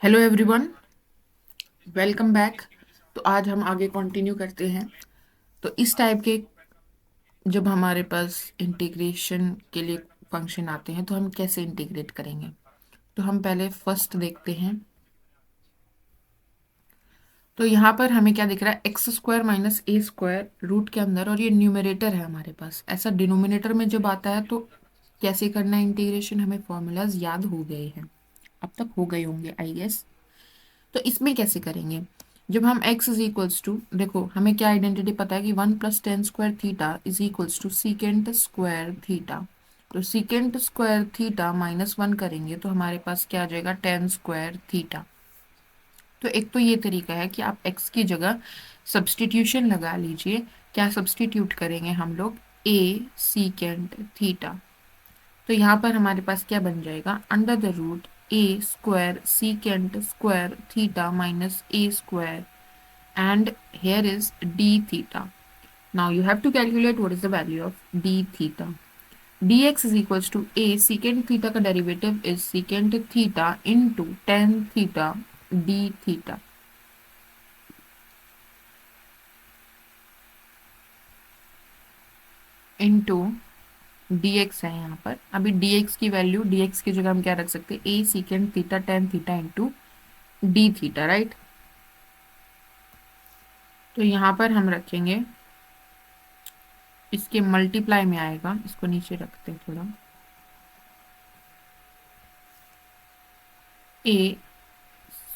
Hello everyone, welcome back. तो आज हम आगे कंटिन्यू करते हैं। तो इस टाइप के जब हमारे पास इंटीग्रेशन के लिए फंक्शन आते हैं तो हम कैसे इंटीग्रेट करेंगे। तो हम पहले फर्स्ट देखते हैं। तो यहाँ पर हमें क्या दिख रहा है, x square minus a square root के अंदर, और ये न्यूमरेटर है हमारे पास। ऐसा डिनोमिनेटर में जब आता है तो कैसे करना है इंटीग्रेशन, हमें फॉर्मूलाज याद हो गए हैं, अब तक हो गए होंगे आई गेस। तो इसमें कैसे करेंगे, जब हम x इज इक्वल्स टू, देखो हमें क्या आइडेंटिटी पता है कि 1 + tan² theta is equals to secant square theta. तो सीकेंट स्क्वायर थीटा -1 करेंगे तो हमारे पास क्या आ जाएगा, टेन स्क्वायर थीटा। तो एक तो ये तरीका है कि आप x की जगह सब्सटीट्यूशन लगा लीजिए। क्या सब्सटीट्यूट करेंगे हम लोग, a सीकेंट थीटा। तो यहाँ पर हमारे पास क्या बन जाएगा, under the root a square secant square theta minus a square, and here is d theta. Now you have to calculate what is the value of d theta. dx is equals to a secant theta का derivative is secant theta into tan theta d theta. into dx है यहाँ पर। अभी dx की value, dx की जगह हम क्या रख सकते हैं, a secant theta tan theta into d theta, right. तो यहाँ पर हम रखेंगे, इसके मल्टीप्लाई में आएगा, इसको नीचे रखते हैं थोड़ा, a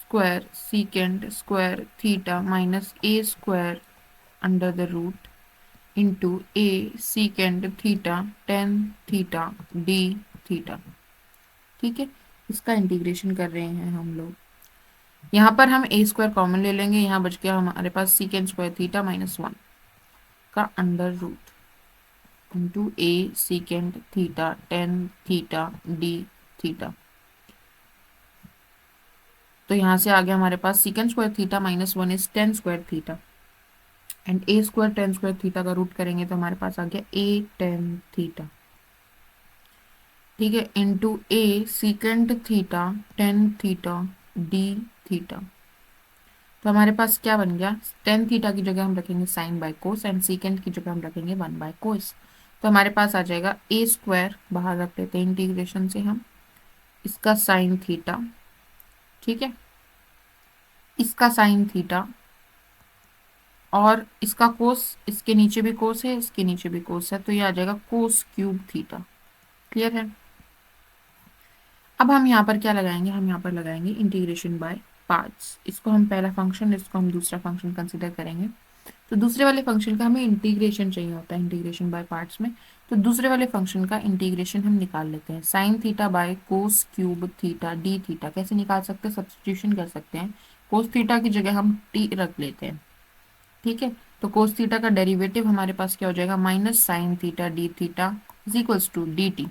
square secant square theta minus a square under the root into a secant theta tan theta d theta. ठीक है, इसका इंटीग्रेशन कर रहे हैं हम लोग। यहाँ पर हम ए स्क्वायर कॉमन ले लेंगे, यहाँ बच गया हमारे पास सीकेंट स्क्वायर थीटा -1 का under root into a secant theta tan theta d theta. तो यहाँ से आ गया हमारे पास secant square theta -1 is tan square theta, and a square tan square theta का रूट करेंगे तो हमारे पास आ गया ए टेन थीटा। ठीक है, into a secant theta tan theta d theta. तो हमारे पास क्या बन गया, टेन थीटा की जगह हम रखेंगे sine by cos, and secant की जगह हम रखेंगे 1/कोस। तो हमारे पास आ जाएगा ए स्क्वायर, बाहर रख लेते हैं इंटीग्रेशन से हम, इसका साइन थीटा, ठीक है, इसका साइन थीटा, और इसका कोस, इसके नीचे भी कोस है, इसके नीचे भी कोस है, तो ये आ जाएगा कोस क्यूब थीटा। क्लियर है। अब हम यहाँ पर क्या लगाएंगे, हम यहाँ पर लगाएंगे इंटीग्रेशन बाय पार्ट्स। इसको हम पहला फंक्शन, इसको हम दूसरा फंक्शन कंसिडर करेंगे। तो दूसरे वाले फंक्शन का हमें इंटीग्रेशन चाहिए होता है, इंटीग्रेशन बाय पार्ट्स में। तो दूसरे वाले फंक्शन का इंटीग्रेशन हम निकाल लेते हैं, sine theta by cos cube theta d theta. कैसे निकाल सकते हैं, सब्सटीट्यूशन कर सकते हैं। कोस थीटा की जगह हम टी रख लेते हैं, ठीक है। तो कोस थीटा का डेरिवेटिव हमारे पास क्या हो जाएगा, minus sine theta d theta is equals to d t.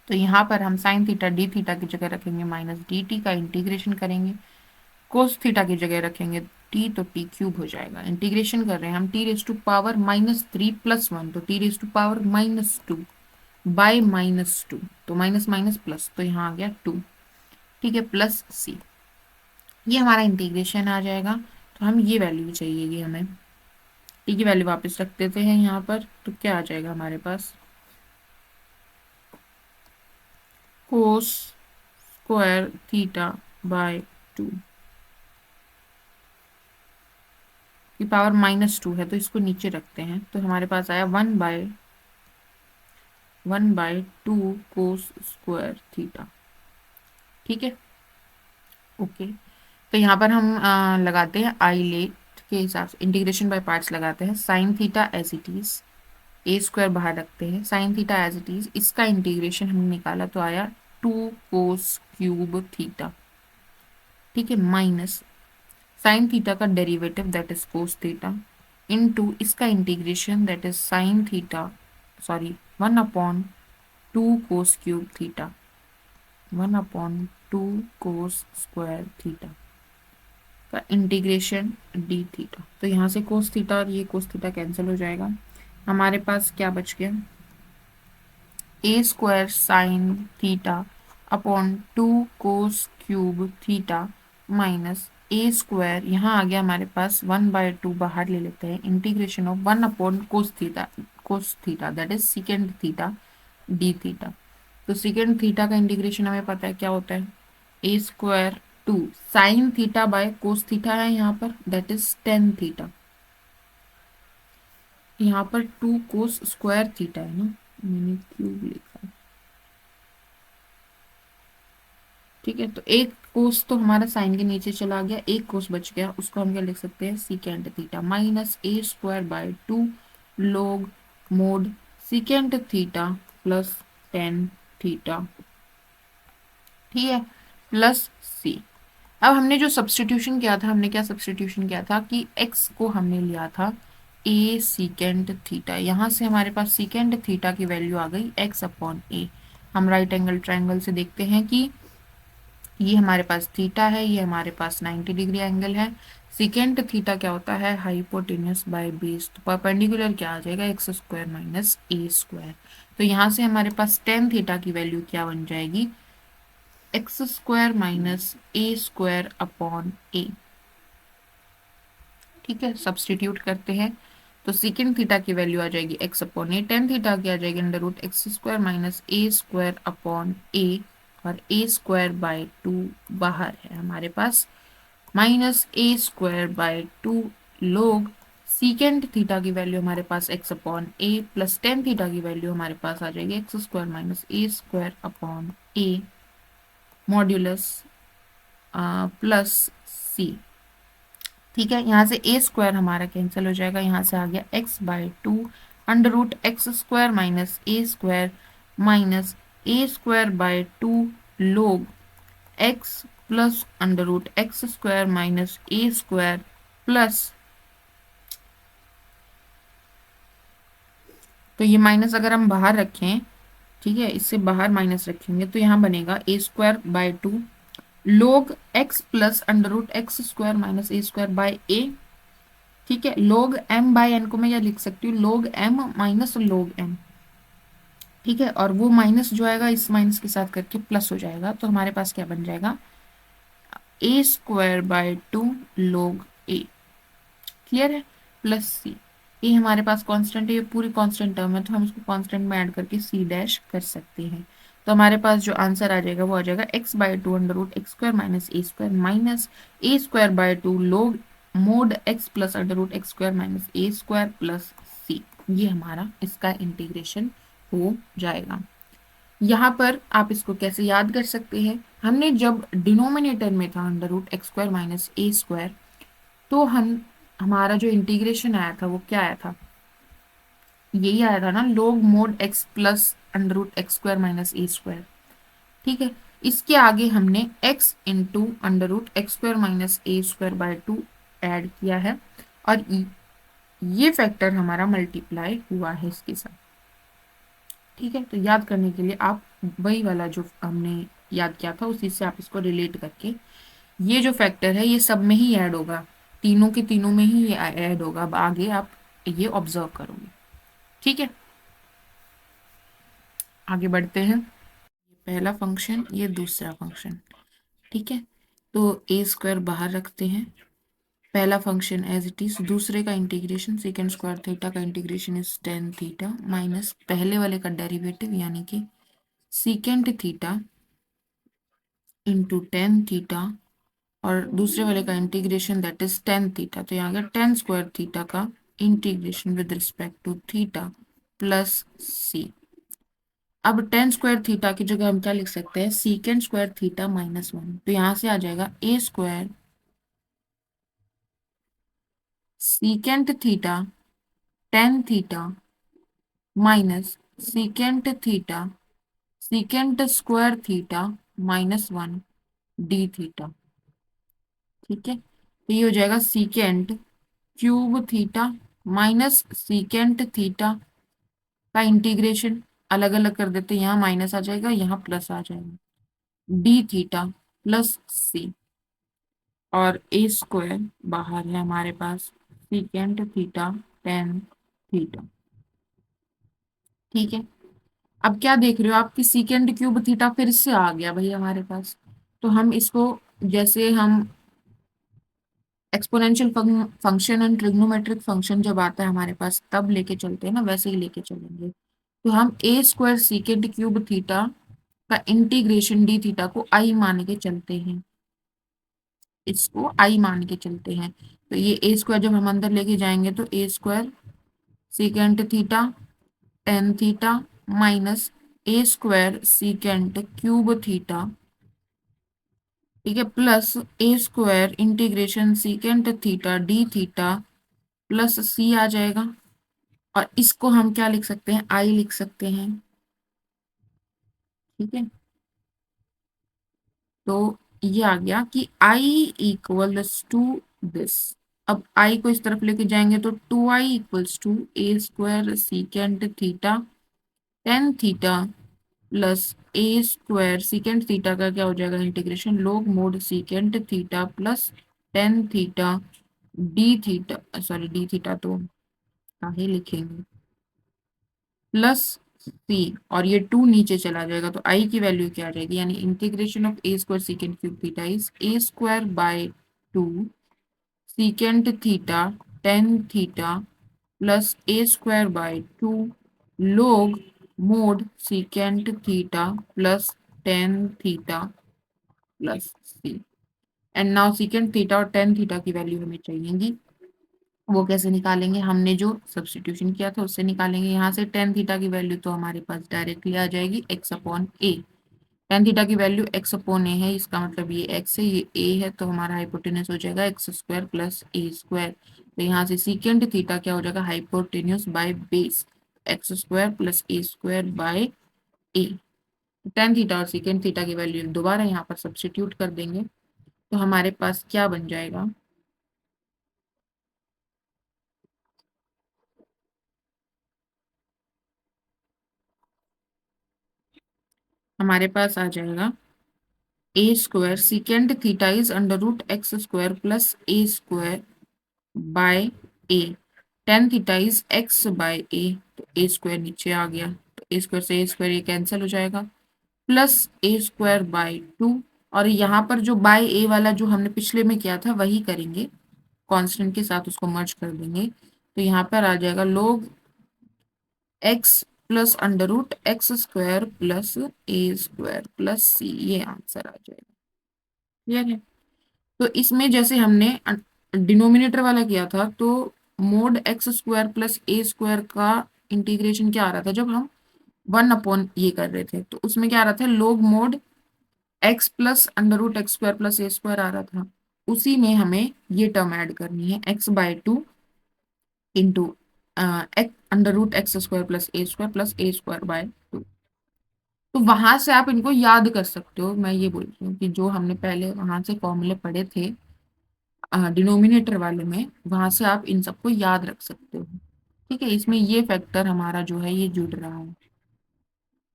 तो यहाँ पर हम साइन थीटा डी थीटा की जगह रखेंगे माइनस डी टी का इंटीग्रेशन करेंगे, कोस थीटा की जगह रखेंगे टी, तो टी क्यूब हो जाएगा। इंटीग्रेशन कर रहे हैं हम टी रेज टू पावर -3 + 1, तो t raise to power -2 by -2, तो माइनस माइनस प्लस, तो यहाँ आ गया 2, ठीक है, प्लस सी। ये हमारा इंटीग्रेशन आ जाएगा। तो हम ये वैल्यू चाहिएगी हमें, टी की वैल्यू वापस रख देते हैं यहाँ पर। तो क्या आ जाएगा हमारे पास, कोस स्क्वायर थीटा बाय 2 की पावर -2 है, तो इसको नीचे रखते हैं। तो हमारे पास आया 1/2 कोस स्क्वायर थीटा। ठीक है, ओके। तो यहाँ पर हम लगाते हैं आइलेट के हिसाब से, इंटीग्रेशन बाय पार्ट्स लगाते हैं। Sine theta as it is, a square बाहर रखते हैं, sine theta as it is, इसका इंटीग्रेशन हमने निकाला तो आया 2 कोस क्यूब थीटा, ठीक है, माइनस साइन थीटा का derivative that is cos theta into इसका integration that is sine theta, sorry 1/2 cos cube theta, 1/2 cos square theta का इंटीग्रेशन डी थीटा। तो यहाँ से कोस थीटा और ये कोस थीटा कैंसिल हो जाएगा। हमारे पास क्या बच गया, a square sine theta upon 2 cos³ theta minus a square, यहाँ आ गया हमारे पास 1/2, बाहर ले लेते हैं, integration of 1/cos theta that is second theta d theta. तो सेकेंड थीटा का इंटीग्रेशन हमें पता है क्या होता है, ए स्क्वायर 2 sin θ/cos θ है यहाँ पर, दैट इज टेन थीटा। यहाँ पर 2 cos² है ना, मैंने क्यूब लिखा, ठीक है। तो एक कोस तो हमारा साइन के नीचे चला गया, एक कोस बच गया, उसको हम क्या लिख सकते हैं, secant theta minus a² 2 log mode secant theta plus tan theta, ठीक है, प्लस c। अब हमने जो सब्सटीट्यूशन किया था, हमने क्या सब्सटीट्यूशन किया था कि x को हमने लिया था a सीकेंड थीटा, यहाँ से हमारे पास सीकेंड थीटा की वैल्यू आ गई x/a। हम राइट एंगल ट्रायंगल से देखते हैं कि ये हमारे पास थीटा है, ये हमारे पास 90 डिग्री एंगल है। सेकेंड थीटा क्या होता है, हाइपोटेन्यूस बाय बेस, तो परपेंडिकुलर क्या आ जाएगा, x² माइनस a²। तो यहाँ से हमारे पास टेन थीटा की वैल्यू क्या बन जाएगी, x² माइनस a²/a, ठीक है। सब्सटीट्यूट करते हैं तो सेकेंड थीटा की वैल्यू आ जाएगी x/a, टेन थीटा की आ जाएगी √x² माइनस a²/a, और a²/2 बाहर है हमारे पास, माइनस a²/2 लोग सीकेंड थीटा की वैल्यू हमारे पास x/a प्लस टेन थीटा की वैल्यू हमारे पास आ जाएगी x² minus a²/a modulus plus c, ठीक है। यहाँ से a² हमारा कैंसिल हो जाएगा, यहाँ से आ गया x/2 √x² minus a² minus a²/2 लोग x plus √x² minus a² plus, तो ये माइनस अगर हम बाहर रखें, ठीक है, इससे बाहर माइनस रखेंगे तो यहाँ बनेगा a²/2 लोग x plus √x² minus a²/a, ठीक है। log m/n को मैं यह लिख सकती हूँ log m minus log n, ठीक है, और वो माइनस जो आएगा इस माइनस के साथ करके प्लस हो जाएगा, तो हमारे पास क्या बन जाएगा, a²/2 log a, क्लियर है, प्लस सी। ये हमारे पास कांस्टेंट है, ये पूरी कांस्टेंट टर्म है, तो हम इसको कांस्टेंट में ऐड करके सी डैश कर सकते हैं। तो हमारे पास जो आंसर आ जाएगा वो आ जाएगा x/2 √x² minus a² minus a²/2 लोग mod x plus √x² minus a² plus c। ये हमारा इसका इंटीग्रेशन हो जाएगा। यहाँ पर आप इसको कैसे याद कर सकते हैं, हमने जब डिनोमिनेटर में था √x² माइनस a², तो हमारा जो इंटीग्रेशन आया था वो क्या आया था, यही आया था ना, log mode x plus √x² minus a², ठीक है। इसके आगे हमने x into √x² minus a²/2 add किया है, और ये फैक्टर हमारा मल्टीप्लाई हुआ है इसके साथ, ठीक है। तो याद करने के लिए आप वही वाला जो हमने याद किया था उसी से आप इसको रिलेट करके, ये जो फैक्टर है ये सब में ही ऐड होगा, तीनों के तीनों में ही ये ऐड होगा, अब आगे आप ये ऑब्जर्व करोगे, ठीक है। आगे बढ़ते हैं, ये पहला फंक्शन, ये दूसरा फंक्शन, ठीक है। तो a² बाहर रखते हैं, पहला फंक्शन एज इट इज, दूसरे का इंटीग्रेशन sec² थीटा का integration is tan theta minus पहले वाले का डेरिवेटिव यानी कि secant theta into tan theta, और दूसरे वाले का integration that is tan theta, तो यहाँ गया टेन² थीटा का integration with respect to theta plus C. अब टेन² थीटा की जगह हम क्या लिख सकते हैं, सीकेंड² थीटा -1, तो यहाँ से आ जाएगा a² secant theta tan theta minus secant theta secant theta -1 d theta, ठीक है। तो ये हो जाएगा secant theta minus secant theta का इंटीग्रेशन अलग अलग कर देते हैं, यहाँ माइनस आ जाएगा, यहाँ प्लस आ जाएगा, डी थीटा प्लस सी, और a² बाहर है हमारे पास, सीकेंड थीटा टेन थीटा, ठीक है। अब क्या देख रहे हो आप कि सीकेंड क्यूब थीटा फिर से आ गया भाई हमारे पास। तो हम इसको, जैसे हम exponential function and trigonometric function जब आता है हमारे पास तब लेके चलते हैं ना, वैसे ही लेके चलेंगे। तो हम ए स्क्वायर सीकेंड क्यूब थीटा का इंटीग्रेशन डी थीटा को आई मान के चलते हैं, इसको आई मान के चलते हैं। तो ये ए स्क्वायर जब हम अंदर लेके जाएंगे तो a square secant theta tan theta minus a square secant cube theta, ठीक है, plus a square integration secant theta d theta plus C आ जाएगा। और इसको हम क्या लिख सकते हैं, आई लिख सकते हैं। ठीक है, तो ये आ गया कि आई इक्वल्स टू दिस। अब आई को इस तरफ लेके जाएंगे तो two I equals to a square secant theta tan theta plus a square secant theta का क्या हो जाएगा integration log mod secant theta plus tan theta d theta, sorry d theta तो काहे लिखेंगे, प्लस सी। और ये टू नीचे चला जाएगा तो आई की वैल्यू क्या आ जाएगी, यानी integration of a square secant cube theta is a square by two secant theta tan theta plus a square by two log mod secant theta plus tan theta plus C. And now secant theta और tan theta की value हमें चाहिएगी। वो कैसे निकालेंगे, हमने जो substitution किया था उससे निकालेंगे। यहाँ से टेन थीटा की वैल्यू तो हमारे पास डायरेक्टली आ जाएगी एक्स अपॉन ए। टेन थीटा की वैल्यू एक्स अपॉन ए है, इसका मतलब ये एक्स है ये ए है, तो हमारा हाइपोटेन्यूस हो जाएगा x square plus a square. तो यहाँ से सीकेंड थीटा क्या हो जाएगा, hypotenuse by base, x square plus a square by a. Tan theta और सीकेंड थीटा की वैल्यू दोबारा यहाँ पर सब्स्टिट्यूट कर देंगे तो हमारे पास क्या बन जाएगा, हमारे पास आ जाएगा a square secant theta is under root x square plus a square by a. Tan theta is x by a, तो ए स्क्वायर नीचे आ गया तो ए स्क्वायर से ए स्क्वायर ये कैंसिल हो जाएगा, plus a square by to. और यहाँ पर जो बाय ए वाला जो हमने पिछले में किया था वही करेंगे, कांस्टेंट के साथ उसको मर्ज कर देंगे। तो यहाँ पर आ जाएगा log x plus under root x square plus a square plus C, ये आंसर आ जाएगा। क्लियर है। तो इसमें जैसे हमने डिनोमिनेटर वाला किया था तो mode x square plus a square का इंटीग्रेशन क्या आ रहा था, जब हम वन अपॉन ये कर रहे थे तो उसमें क्या आ रहा था, log mod x plus under root x square plus a square आ रहा था। उसी में हमें ये टर्म ऐड करनी है x by two into under root x square plus a square plus a square by two. तो वहां से आप इनको याद कर सकते हो, मैं ये बोल रही हूँ कि जो हमने पहले वहां से फॉर्मूले पढ़े थे डिनोमिनेटर वाले में, वहां से आप इन सबको याद रख सकते हो। ठीक है, इसमें ये फैक्टर हमारा जो है ये जुड़ रहा है,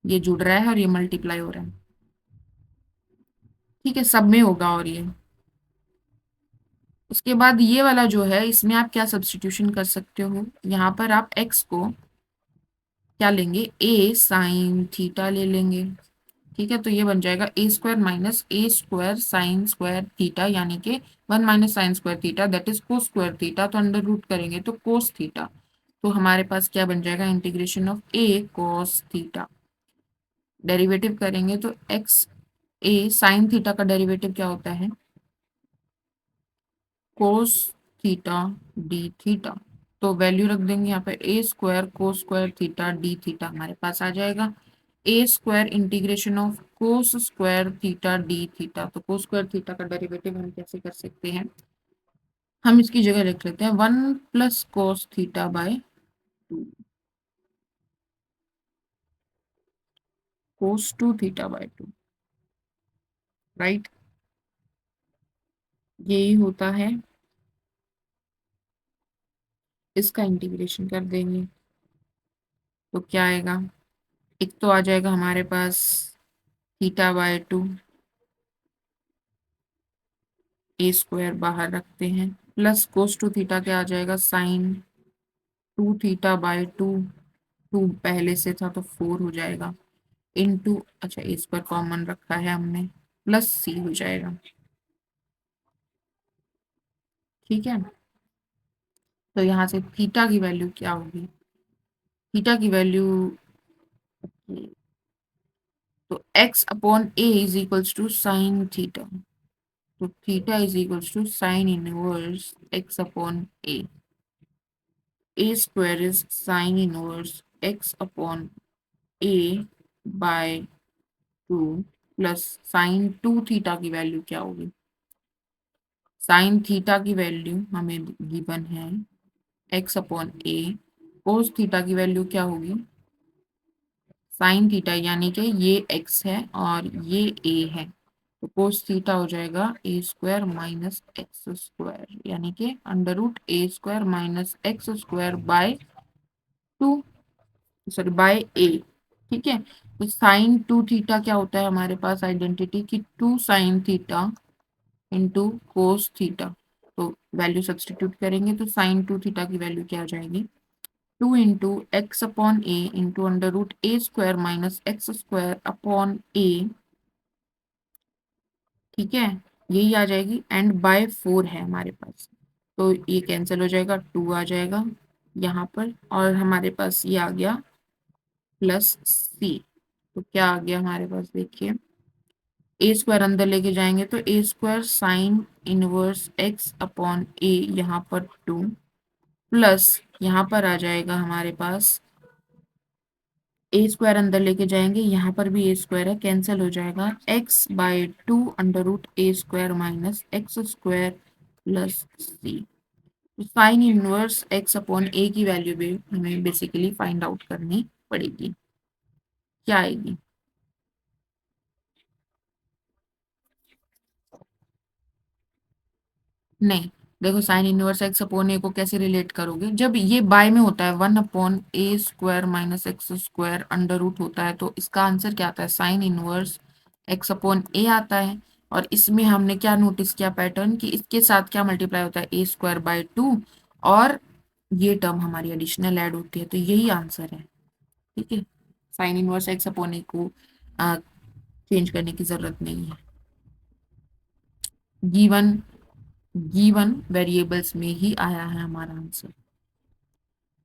ये जुड़ रहा है और ये मल्टीप्लाई हो रहा है। ठीक है, सब में होगा। और ये उसके बाद ये वाला जो है इसमें आप क्या सब्स्टिट्यूशन कर सकते हो, यहाँ पर आप x को क्या लेंगे, a साइन थीटा ले लेंगे। ठीक है, तो ये बन जाएगा a square minus a square sine square theta, यानी कि one minus sine square theta that is cos square theta, तो अंडर रूट करेंगे तो कोस थीटा। तो हमारे पास क्या बन जाएगा, integration of a cos theta. Derivative करेंगे तो एक्स ए साइन थीटा का डेरिवेटिव क्या होता है, कोस थीटा डी थीटा। तो वैल्यू रख देंगे यहाँ पे a square cos square theta d theta, हमारे पास आ जाएगा a square integration of cos square theta d theta. तो कोस स्क्वायर थीटा का डेरिवेटिव हम कैसे कर सकते हैं, हम इसकी जगह लिख लेते हैं one plus cos theta by two, cos two theta by two, right. यही होता है, इसका इंटीग्रेशन कर देंगे तो क्या आएगा, एक तो आ जाएगा हमारे पास theta by two, a square बाहर रखते हैं, प्लस कोस टू थीटा क्या आ जाएगा, sine two theta by two two पहले से था तो 4 हो जाएगा, इनटू, अच्छा इस पर कॉमन रखा है हमने, प्लस सी हो जाएगा। ठीक है, तो यहाँ से थीटा की वैल्यू क्या होगी, थीटा की वैल्यू, तो x upon a is equals to sine theta, तो theta is equals to sine inverse x upon a square is sine inverse x upon a by 2 plus sine 2 theta की value क्या होगी, sine theta की value हमें given है x upon a, cos theta की value क्या होगी, sine theta, यानी कि ये एक्स है और ये ए है, तो कोस थीटा हो जाएगा a square minus x square, यानी कि under root a square minus x square by 2, sorry by a. ठीक है, तो साइन 2 थीटा क्या होता है हमारे पास आइडेंटिटी की, 2 sine theta into cos theta, तो वैल्यू सब्सटीट्यूट करेंगे तो साइन 2 थीटा की वैल्यू क्या आ जाएगी, 2 into x upon a into under root a square minus x square upon a. ठीक है, यही आ जाएगी, एंड बाय 4 है हमारे पास, तो ये कैंसिल हो जाएगा, 2 आ जाएगा यहाँ पर, और हमारे पास ये आ गया प्लस सी, तो क्या आ गया हमारे पास, देखिए ए स्क्वायर अंदर लेके जाएंगे तो a square sine inverse x upon a, यहाँ पर 2 प्लस यहाँ पर आ जाएगा हमारे पास ए स्क्वायर अंदर लेके जाएंगे, यहाँ पर भी ए स्क्वायर है, कैंसिल हो जाएगा, x by 2 under root a square minus x square plus c. Sine inverse x upon a की वैल्यू भी हमें बेसिकली फाइंड आउट करनी पड़ेगी, क्या आएगी, नहीं, देखो साइन इनवर्स एक्स अपॉन ए को कैसे रिलेट करोगे, जब ये बाय में होता है 1 upon a square minus x square under root होता है, तो इसका आंसर क्या आता है, sine inverse x upon a आता है, और इसमें हमने क्या नोटिस किया पैटर्न कि इसके साथ क्या मल्टीप्लाई होता है, ए स्क्वायर बाय 2, और ये टर्म हमारी एडिशनल ऐड होती है, तो यही आंसर है। ठीक है, साइन इनवर्स एक्स अपॉन ए को चेंज करने की जरूरत नहीं है, गिवन गिवन वेरिएबल्स में ही आया है हमारा आंसर।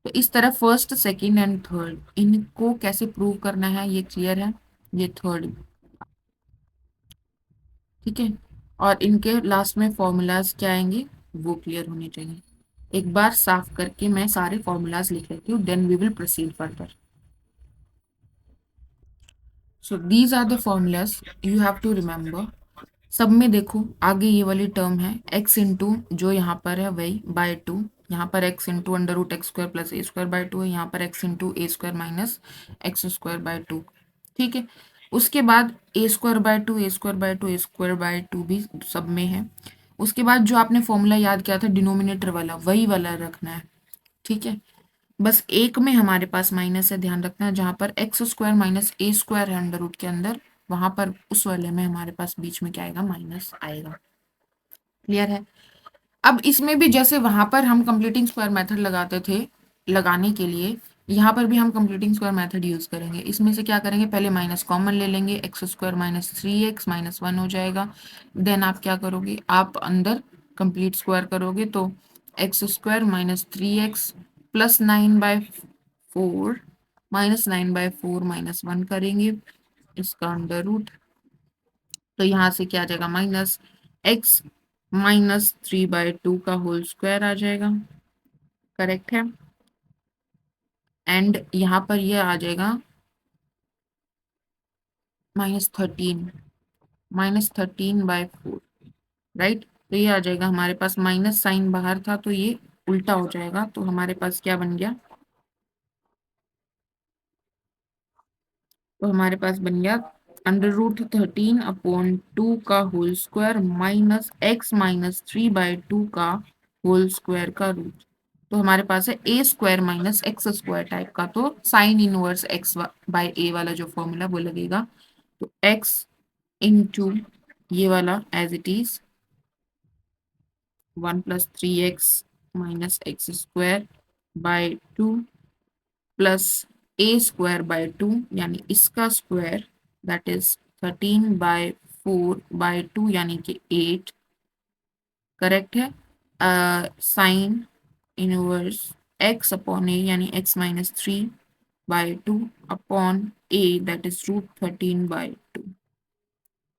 तो इस तरह फर्स्ट सेकंड एंड थर्ड इनको कैसे प्रूव करना है ये क्लियर है, ये थर्ड। ठीक है, और इनके लास्ट में फॉर्मूलाज क्या आएंगे वो क्लियर होने चाहिए, एक बार साफ करके मैं सारे फॉर्मूलाज लिख लेती हूँ, then we will proceed further. So these are the formulas you have to remember. सब में देखो आगे ये वाली टर्म है x इंटू जो यहाँ पर है वही बाय 2, यहाँ पर x into under root x square plus a square by 2 है, यहाँ पर x into a square minus x square by 2। ठीक है, उसके बाद a square by 2, a square by 2, a square by 2 भी सब में है। उसके बाद जो आपने फॉर्मूला याद किया था डिनोमिनेटर वाला, वही वाला रखना है। ठीक है, बस एक में हमारे पास माइनस है, ध्यान रखना है, जहां पर x square minus a square है अंडर रूट के अंदर, वहां पर उस वाले में हमारे पास बीच में क्या आएगा, माइनस आएगा। क्लियर है, अब इसमें भी जैसे वहां पर हम कंप्लीटिंग स्क्वायर मेथड लगाते थे लगाने के लिए, यहाँ पर भी हम कंप्लीटिंग स्क्वायर मेथड यूज करेंगे। इसमें से क्या करेंगे, पहले माइनस कॉमन ले लेंगे, x square minus 3x minus 1 हो जाएगा, देन आप क्या करोगे, आप अंदर कंप्लीट स्क्वायर करोगे, तो x square minus 3x plus 9/4 minus 9/4 minus 1 करेंगे, इसका अंडर रूट, तो यहाँ से क्या आ जाएगा, माइनस एक्स माइनस 3/2 का होल स्क्वायर आ जाएगा, करेक्ट है, एंड यहाँ पर ये आ जाएगा -13, -13/4, राइट, तो ये आ जाएगा हमारे पास, माइनस साइन बाहर था तो ये उल्टा हो जाएगा, तो हमारे पास क्या बन गया, तो हमारे पास बन गया अंडर रूट 13/2 का whole square minus x minus 3/2 का होल स्क्वायर का रूट, तो हमारे पास है a square minus x square type का, तो sine inverse x by a वाला जो फॉर्मूला वो लगेगा, तो एक्स इंटू ये वाला as it is 1 + 3x minus x square by 2 plus a square by 2 यानी इसका स्क्वायर दैट इज 13/4/2 यानी कि 8 करेक्ट है। साइन इनवर्स एक्स अपॉन ए यानी x-3/2 upon A that is √13/2,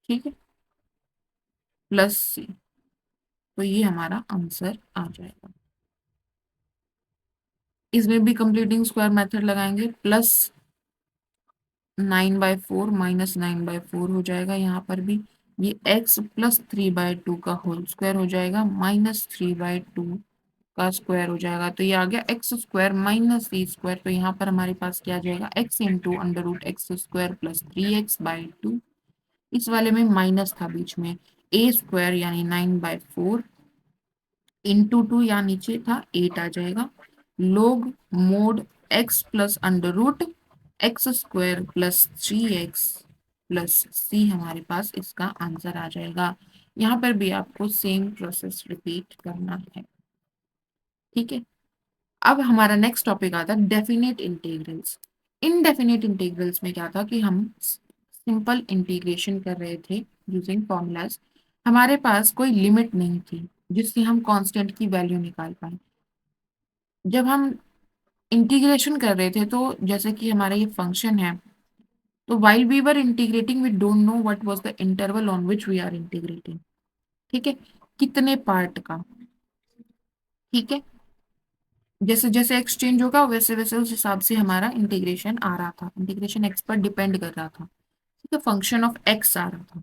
ठीक है, प्लस सी। तो ये हमारा आंसर आ जाएगा। इसमें भी कंप्लीटिंग स्क्वायर मेथड लगाएंगे, प्लस 9/4 माइनस 9/4 हो जाएगा। यहाँ पर भी ये x प्लस 3/2 का होल स्क्वायर हो जाएगा, माइनस 3/2 का स्क्वायर हो जाएगा। तो ये आ गया x square minus c square. तो यहाँ पर हमारे पास क्या आ जाएगा, x into under root x² plus 3x/2। इस वाले में माइनस था बीच में, a स्क्वायर यानी 9/4 इंटू 2 यहाँ नीचे था 8 आ जाएगा, log mod x plus under root x² plus 3x plus c हमारे पास इसका आंसर आ जाएगा। यहाँ पर भी आपको सेम प्रोसेस रिपीट करना है, ठीक है। अब हमारा नेक्स्ट टॉपिक आता है डेफिनेट इंटीग्रल्स। इनडेफिनेट इंटीग्रल्स में क्या था कि हम सिंपल इंटीग्रेशन कर रहे थे यूजिंग फॉर्मूलाज। हमारे पास कोई लिमिट नहीं थी जिससे हम कांस्टेंट की वैल्यू निकाल पाए। जब हम इंटीग्रेशन कर रहे थे तो जैसे कि हमारा ये फंक्शन है, तो while we were integrating we don't know what was the interval on which we are integrating, ठीक है, कितने पार्ट का, ठीक है। जैसे जैसे एक्सचेंज होगा वैसे वैसे उस हिसाब से हमारा इंटीग्रेशन आ रहा था, इंटीग्रेशन एक्स पर डिपेंड कर रहा था, ठीक है, फंक्शन ऑफ एक्स आ रहा था,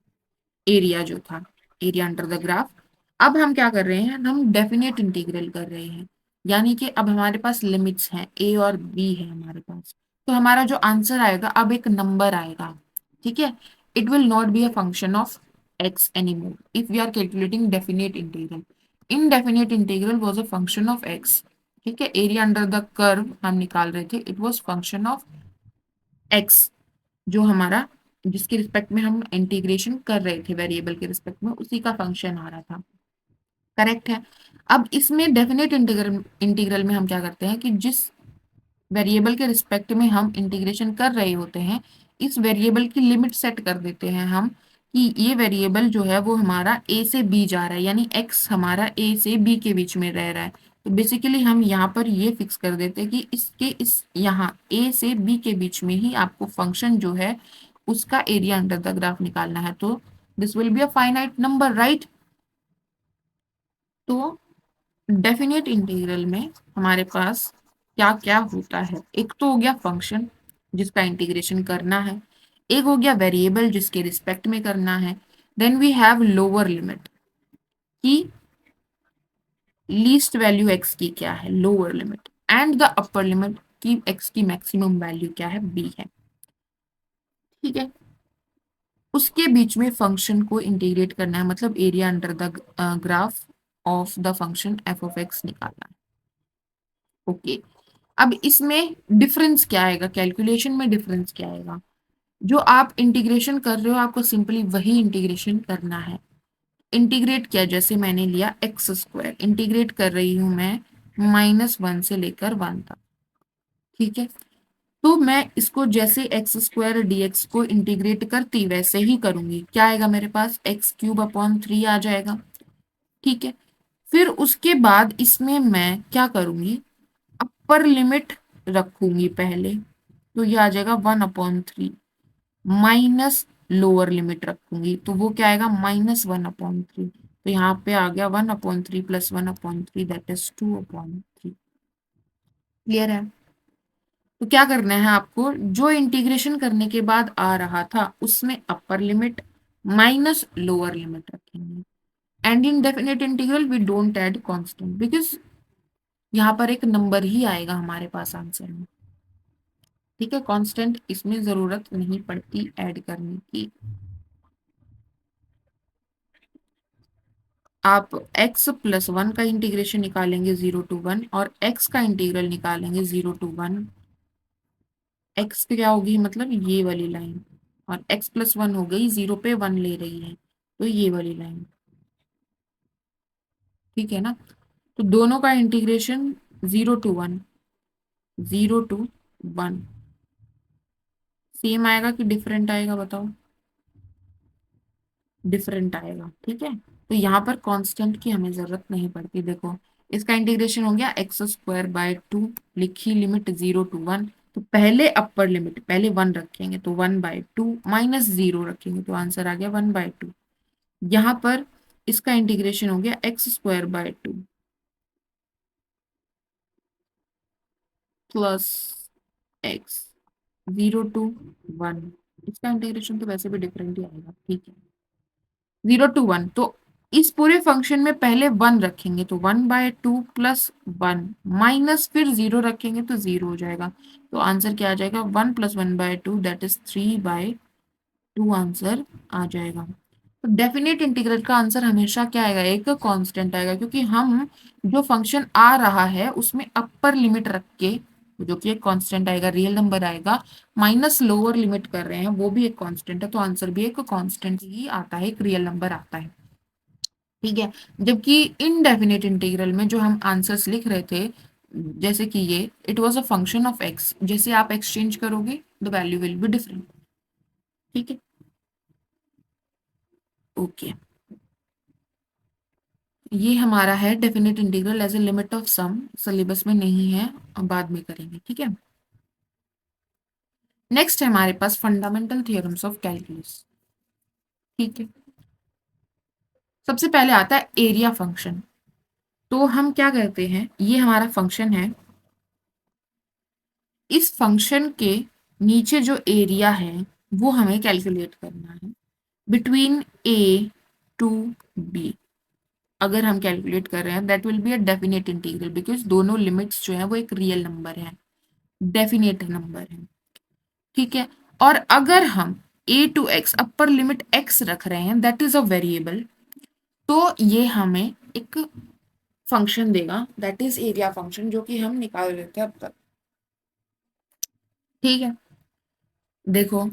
एरिया जो था, एरिया अंडर द ग्राफ। अब हम क्या कर रहे हैं, हम डेफिनेट इंटीग्रल कर रहे हैं, यानी कि अब हमारे पास लिमिट्स हैं, ए और बी है हमारे पास। तो हमारा जो आंसर आएगा अब एक नंबर आएगा, ठीक है। It will not be a function of x anymore if we are calculating definite integral. Indefinite integral was a function of x, ठीक है। एरिया अंडर द कर्व हम निकाल रहे थे, it was function of x, जो हमारा जिसके respect में हम इंटीग्रेशन कर रहे थे वेरिएबल के रिस्पेक्ट में, उसी का फंक्शन आ रहा था, करेक्ट है। अब इसमें डेफिनेट इंटीग्रल इंटीग्रल में हम क्या करते हैं कि जिस वेरिएबल के रिस्पेक्ट में हम इंटीग्रेशन कर रहे होते हैं, इस वेरिएबल की लिमिट सेट कर देते हैं हम कि ये वेरिएबल जो है वो हमारा ए से बी जा रहा है, यानी एक्स हमारा ए से बी के बीच में रह रहा है। तो बेसिकली हम यहाँ पर ये फिक्स कर देते हैं कि इसके इस यहाँ ए से बी के बीच में ही आपको फंक्शन जो है उसका एरिया अंडर द ग्राफ निकालना है। तो this will be a finite number, right. तो डेफिनेट इंटीग्रल में हमारे पास क्या क्या होता है, एक तो हो गया फंक्शन जिसका इंटीग्रेशन करना है, एक हो गया वेरिएबल जिसके रिस्पेक्ट में करना है, then we have lower limit की लीस्ट वैल्यू एक्स की क्या है, lower limit, and the upper limit की एक्स की मैक्सिमम वैल्यू क्या है, बी है, ठीक है। उसके बीच में फंक्शन को इंटीग्रेट करना है, मतलब area under the graph of the function F of x निकालना है, ओके। अब इसमें डिफरेंस क्या आएगा, कैलकुलेशन में डिफरेंस क्या आएगा, जो आप इंटीग्रेशन कर रहे हो आपको सिंपली वही इंटीग्रेशन करना है। इंटीग्रेट किया, जैसे मैंने लिया x² इंटीग्रेट कर रही हूं मैं -1 से लेकर 1 तक, ठीक है। तो मैं इसको जैसे x² dx को इंटीग्रेट करती वैसे ही करूंगी, क्या आएगा मेरे पास x³ अपॉन 3 आ जाएगा, ठीक है। फिर उसके बाद इसमें मैं क्या करूंगी, अपर लिमिट रखूंगी पहले, तो ये आ जाएगा 1/3, माइनस लोअर लिमिट रखूंगी तो वो क्या आएगा -1/3। तो यहाँ पे आ गया 1/3 प्लस 1/3 दैट इज 2/3, क्लियर है। तो क्या करना है आपको, जो इंटीग्रेशन करने के बाद आ रहा था उसमें upper limit minus lower limit रखेंगे, and in definite integral we don't add constant because यहाँ पर एक नंबर ही आएगा हमारे पास आंसर में, ठीक है। कांस्टेंट इसमें जरूरत नहीं पड़ती ऐड करने की। आप x+1 का इंटीग्रेशन निकालेंगे 0 to 1 और x का इंटीग्रल निकालेंगे 0 to 1। x क्या होगी, मतलब ये वाली लाइन, और x+1 हो गई 0 पे 1 ले रही है तो ये वाली लाइन, ठीक है ना। तो दोनों का इंटीग्रेशन 0 to 1, 0 to 1, सेम आएगा कि डिफरेंट आएगा बताओ? डिफरेंट आएगा, ठीक है। तो यहाँ पर कांस्टेंट की हमें जरूरत नहीं पड़ती। देखो, इसका इंटीग्रेशन हो गया एक्स स्क्वायर बाय टू, लिखी लिमिट 0 to 1। तो पहले अपर लिमिट पहले 1 रखेंगे तो 1/2 माइनस 0 रखेंगे तो आंसर आ गया 1/2। यहाँ पर इसका इंटीग्रेशन हो गया x square by two plus x 0 to 1। इसका इंटीग्रेशन तो वैसे भी डिफरेंट ही आएगा, ठीक है। 0 to 1, तो इस पूरे फंक्शन में पहले 1 रखेंगे तो 1/2 प्लस 1 माइनस फिर 0 रखेंगे तो 0 हो जाएगा। तो आंसर क्या आ जाएगा? 1 प्लस 1/2 दैट इज 3/2 आंसर आ जाएगा। तो डेफिनेट इंटीग्रल का आंसर हमेशा क्या आएगा? एक कांस्टेंट आएगा, क्योंकि हम जो फंक्शन आ रहा है उसमें अपर लिमिट रख के, जो कि एक कांस्टेंट आएगा, रियल नंबर आएगा, माइनस लोअर लिमिट कर रहे हैं, वो भी एक कांस्टेंट है, तो आंसर भी एक कांस्टेंट ही आता है, एक रियल नंबर आता है, ठीक है। जबकि इनडेफिनेट इंटीग्रल में जो हम आंसर्स लिख रहे थे, जैसे कि ये it was a function of x, जैसे आप एक्सचेंज करोगे the value will be different, ठीक है। ओके, ये हमारा है definite integral as a limit of sum, syllabus में नहीं है, अब बाद में करेंगे, ठीक है। नेक्स्ट है हमारे पास फंडामेंटल थ्योरम्स ऑफ कैलकुलस, ठीक है। सबसे पहले आता है एरिया फंक्शन। तो हम क्या करते हैं, ये हमारा फंक्शन है, इस फंक्शन के नीचे जो एरिया है वो हमें कैलकुलेट करना है बिटवीन ए टू बी। अगर हम कैलकुलेट कर रहे हैं that will be a definite integral, because दोनों लिमिट्स जो है वो एक रियल नंबर है, डेफिनेट नंबर है, ठीक है। और अगर हम a to x upper limit x रख रहे हैं दैट इज अ वेरिएबल, तो ये हमें एक फंक्शन देगा दैट इज एरिया फंक्शन, जो कि हम निकाल रहे थे अब तक, ठीक है। देखो,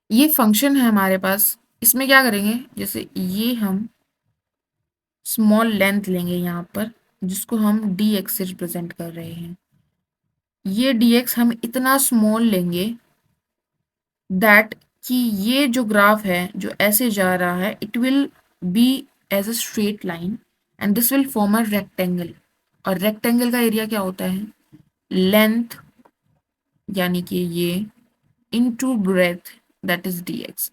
ये फंक्शन है हमारे पास, इसमें क्या करेंगे, जैसे ये हम स्मॉल लेंथ लेंगे यहाँ पर, जिसको हम डी एक्स से रिप्रेजेंट कर रहे हैं। ये डी एक्स हम इतना स्मॉल लेंगे दैट कि ये जो ग्राफ है जो ऐसे जा रहा है it will be as a straight line and this will form a rectangle. और रेक्टेंगल का एरिया क्या होता है? लेंथ, यानी कि ये into breadth, that is d x.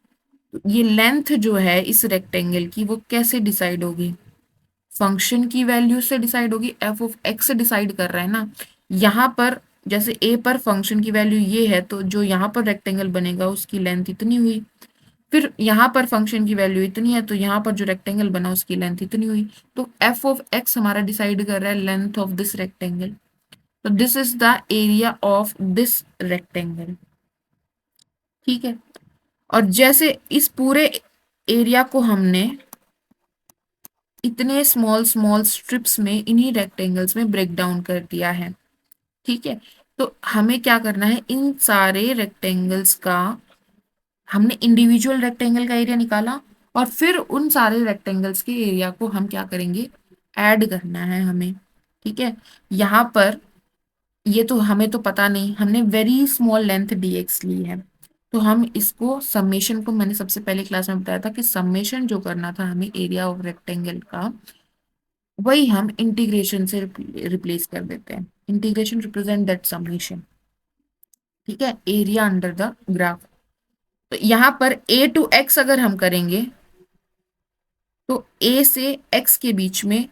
ये लेंथ जो है इस रेक्टेंगल की वो कैसे डिसाइड होगी? फंक्शन की वैल्यू से डिसाइड होगी, एफ ऑफ एक्स से डिसाइड कर रहा है ना। यहाँ पर जैसे ए पर फंक्शन की वैल्यू ये है, तो जो यहाँ पर रेक्टेंगल बनेगा उसकी लेंथ इतनी हुई। फिर यहाँ पर फंक्शन की वैल्यू इतनी है, तो यहाँ पर जो रेक्टेंगल बना उसकी लेंथ इतनी हुई। तो एफ ऑफ एक्स हमारा डिसाइड कर रहा है लेंथ ऑफ दिस रेक्टेंगल। तो this is the area of this rectangle, ठीक है। और जैसे इस पूरे एरिया को हमने इतने स्मॉल स्मॉल स्ट्रिप्स में, इन्हीं रेक्टेंगल्स में ब्रेक डाउन कर दिया है, ठीक है। तो हमें क्या करना है, इन सारे रेक्टेंगल्स का, हमने इंडिविजुअल रेक्टेंगल का एरिया निकाला, और फिर उन सारे रेक्टेंगल्स के एरिया को हम क्या करेंगे, ऐड करना है हमें, ठीक है। यहाँ पर ये तो हमें तो पता नहीं, हमने वेरी स्मॉल लेंथ dx ली है, तो हम इसको समेशन को, मैंने सबसे पहले क्लास में बताया था कि समेशन जो करना था हमें एरिया ऑफ रेक्टेंगल का, वही हम इंटीग्रेशन से रिप्लेस कर देते हैं। इंटीग्रेशन रिप्रेजेंट दैट समेशन, ठीक है, एरिया अंडर द ग्राफ। तो यहाँ पर ए टू एक्स अगर हम करेंगे तो ए से एक्स के बीच में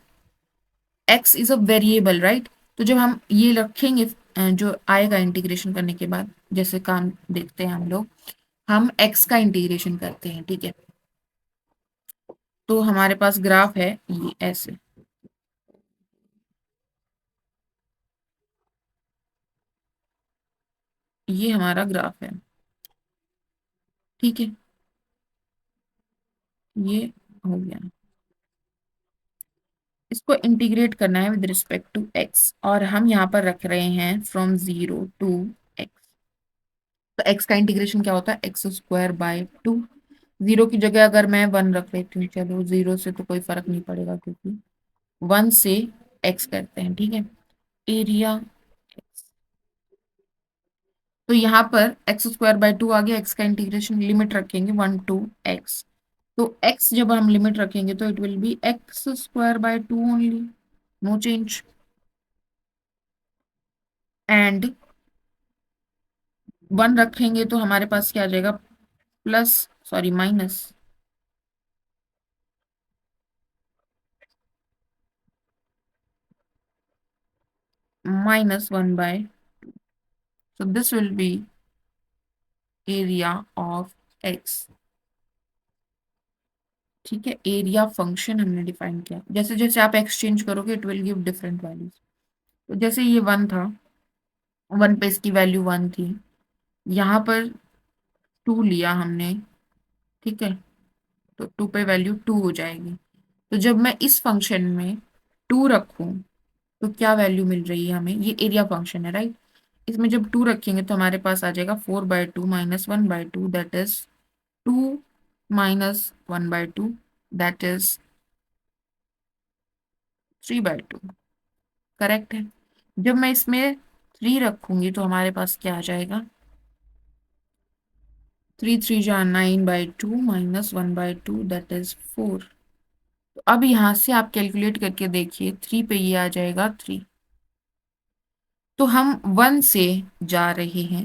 x is a variable, right. तो जब हम ये रखेंगे, जो आएगा इंटीग्रेशन करने के बाद, जैसे काम देखते हैं हम लोग, हम एक्स का इंटीग्रेशन करते हैं, ठीक है। तो हमारे पास ग्राफ है ये ऐसे, ये हमारा ग्राफ है, ठीक है। ये हो गया, इसको इंटीग्रेट करना है विद रिस्पेक्ट टू एक्स, और हम यहाँ पर रख रहे हैं फ्रॉम 0 to x। तो एक्स का इंटीग्रेशन क्या होता है, x square by to. Zero की जगह अगर मैं 1 रख लेती हूँ, चलो 0 से तो कोई फर्क नहीं पड़ेगा, क्योंकि 1 से एक्स करते हैं, ठीक है। एरिया तो यहाँ पर एक्स स्क्वायर बाय टू आ गया, एक्स का इंटीग्रेशन लिमिट रखेंगे 1 to x। तो x जब हम लिमिट रखेंगे तो it will be x square by two only, no change. And 1 रखेंगे तो हमारे पास क्या आ जाएगा, plus, sorry minus, -1/, so this will be area of x। ठीक है, एरिया फंक्शन हमने डिफाइन किया। जैसे जैसे आप एक्सचेंज करोगे it will give different values. तो जैसे ये 1 था, 1 पे इसकी वैल्यू 1 थी, यहाँ पर 2 लिया हमने, ठीक है, तो 2 पे वैल्यू 2 हो जाएगी। तो जब मैं इस फंक्शन में 2 रखूं तो क्या वैल्यू मिल रही है हमें, ये एरिया फंक्शन है राइट। इसमें जब 2 रखेंगे तो हमारे पास आ जाएगा 4/2 -1/2, that is 2 -1/2, that is 3/2। Correct है। जब मैं इसमें 3 रखूंगी तो हमारे पास क्या आ जाएगा, 3 3 जा 9/2 -1/2, दैट इज 4। तो अब यहाँ से आप कैलकुलेट करके देखिए, 3 पे ये आ जाएगा 3। तो हम 1 से जा रहे हैं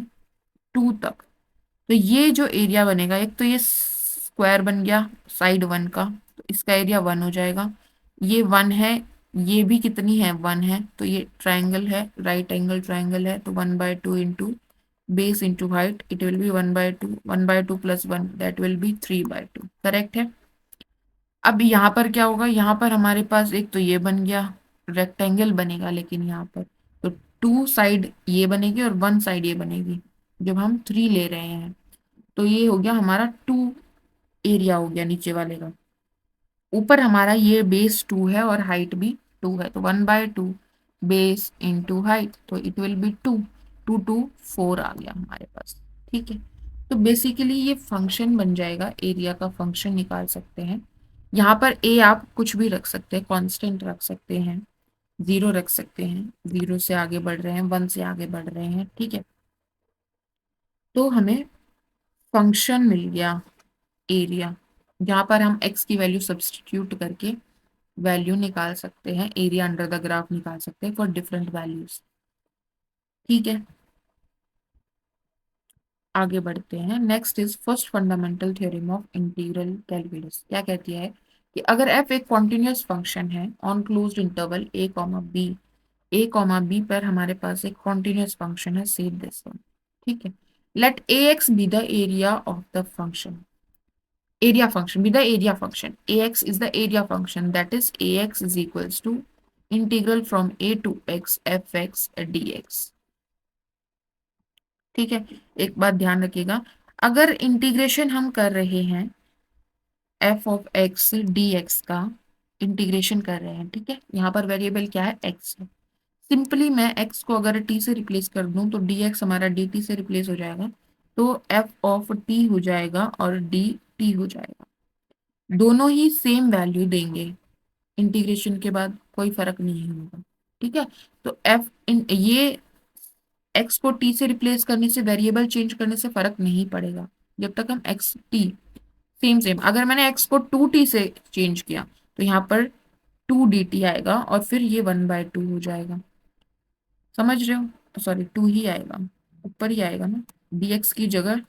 2 तक। तो ये जो एरिया बनेगा, एक तो ये स्क्वायर बन गया साइड 1 का, तो इसका एरिया 1 हो जाएगा। ये 1 है, ये भी कितनी है, 1 है, तो ये ट्राइंगल है, राइट एंगल ट्राइंगल है, तो 1/2 into base into height, it will B 1/2, 1/2 plus 1, that will B 3/2। Correct है। अब यहाँ पर क्या होगा, यहाँ पर हमारे पास एक तो ये बन गया, रेक्टेंगल बनेगा, लेकिन यहाँ पर तो 2 साइड ये बनेगी और 1 साइड ये बनेगी जब हम 3 ले रहे हैं। तो ये हो गया हमारा 2 एरिया हो गया नीचे वाले का। ऊपर हमारा ये बेस 2 है और हाइट भी 2 है, तो 1/2 बेस इंटू हाइट, तो इट विल बी 2, 2 to 4 आ गया हमारे पास। ठीक है, तो बेसिकली ये फंक्शन बन जाएगा, एरिया का फंक्शन निकाल सकते हैं। यहाँ पर ए आप कुछ भी रख सकते हैं, कांस्टेंट रख सकते हैं, 0 रख सकते हैं, 0 से आगे बढ़ रहे हैं, 1 से आगे बढ़ रहे हैं। ठीक है, तो हमें फंक्शन मिल गया एरिया। यहाँ पर हम x की वैल्यू सब्सटीट्यूट करके वैल्यू निकाल सकते हैं, एरिया अंडर द ग्राफ निकाल सकते हैं फॉर डिफरेंट वैल्यूज। ठीक है, आगे बढ़ते हैं। Next is first fundamental theorem of integral calculus. क्या कहती है कि अगर f एक कॉन्टिन्यूस फंक्शन है on closed interval a, b पर हमारे पास एक कॉन्टिन्यूस फंक्शन है, से दिस वन। ठीक है, let ax be the area of the function, area function be the area function, ax is the area function, that is ax is equals to integral from a to x fx dx। ठीक है, एक बात ध्यान रखिएगा, अगर integration हम कर रहे हैं f ऑफ x dx का, इंटीग्रेशन कर रहे हैं, ठीक है, यहाँ पर वेरिएबल क्या है, x है। सिंपली मैं x को अगर t से रिप्लेस कर दूं तो dx हमारा dt से रिप्लेस हो जाएगा, तो f ऑफ t हो जाएगा और dt हो जाएगा। दोनों ही सेम वैल्यू देंगे, इंटीग्रेशन के बाद कोई फर्क नहीं होगा। ठीक है, तो एफ इन ये एक्स को टी से रिप्लेस करने से, वेरिएबल चेंज करने से फर्क नहीं पड़ेगा जब तक हम एक्स टी सेम सेम। अगर मैंने एक्स को 2t से चेंज किया तो यहाँ पर 2 dt आएगा और फिर ये 1/2 हो जाएगा। समझ रहे हो, सॉरी 2 ही आएगा, ऊपर ही आएगा ना, dx की जगह,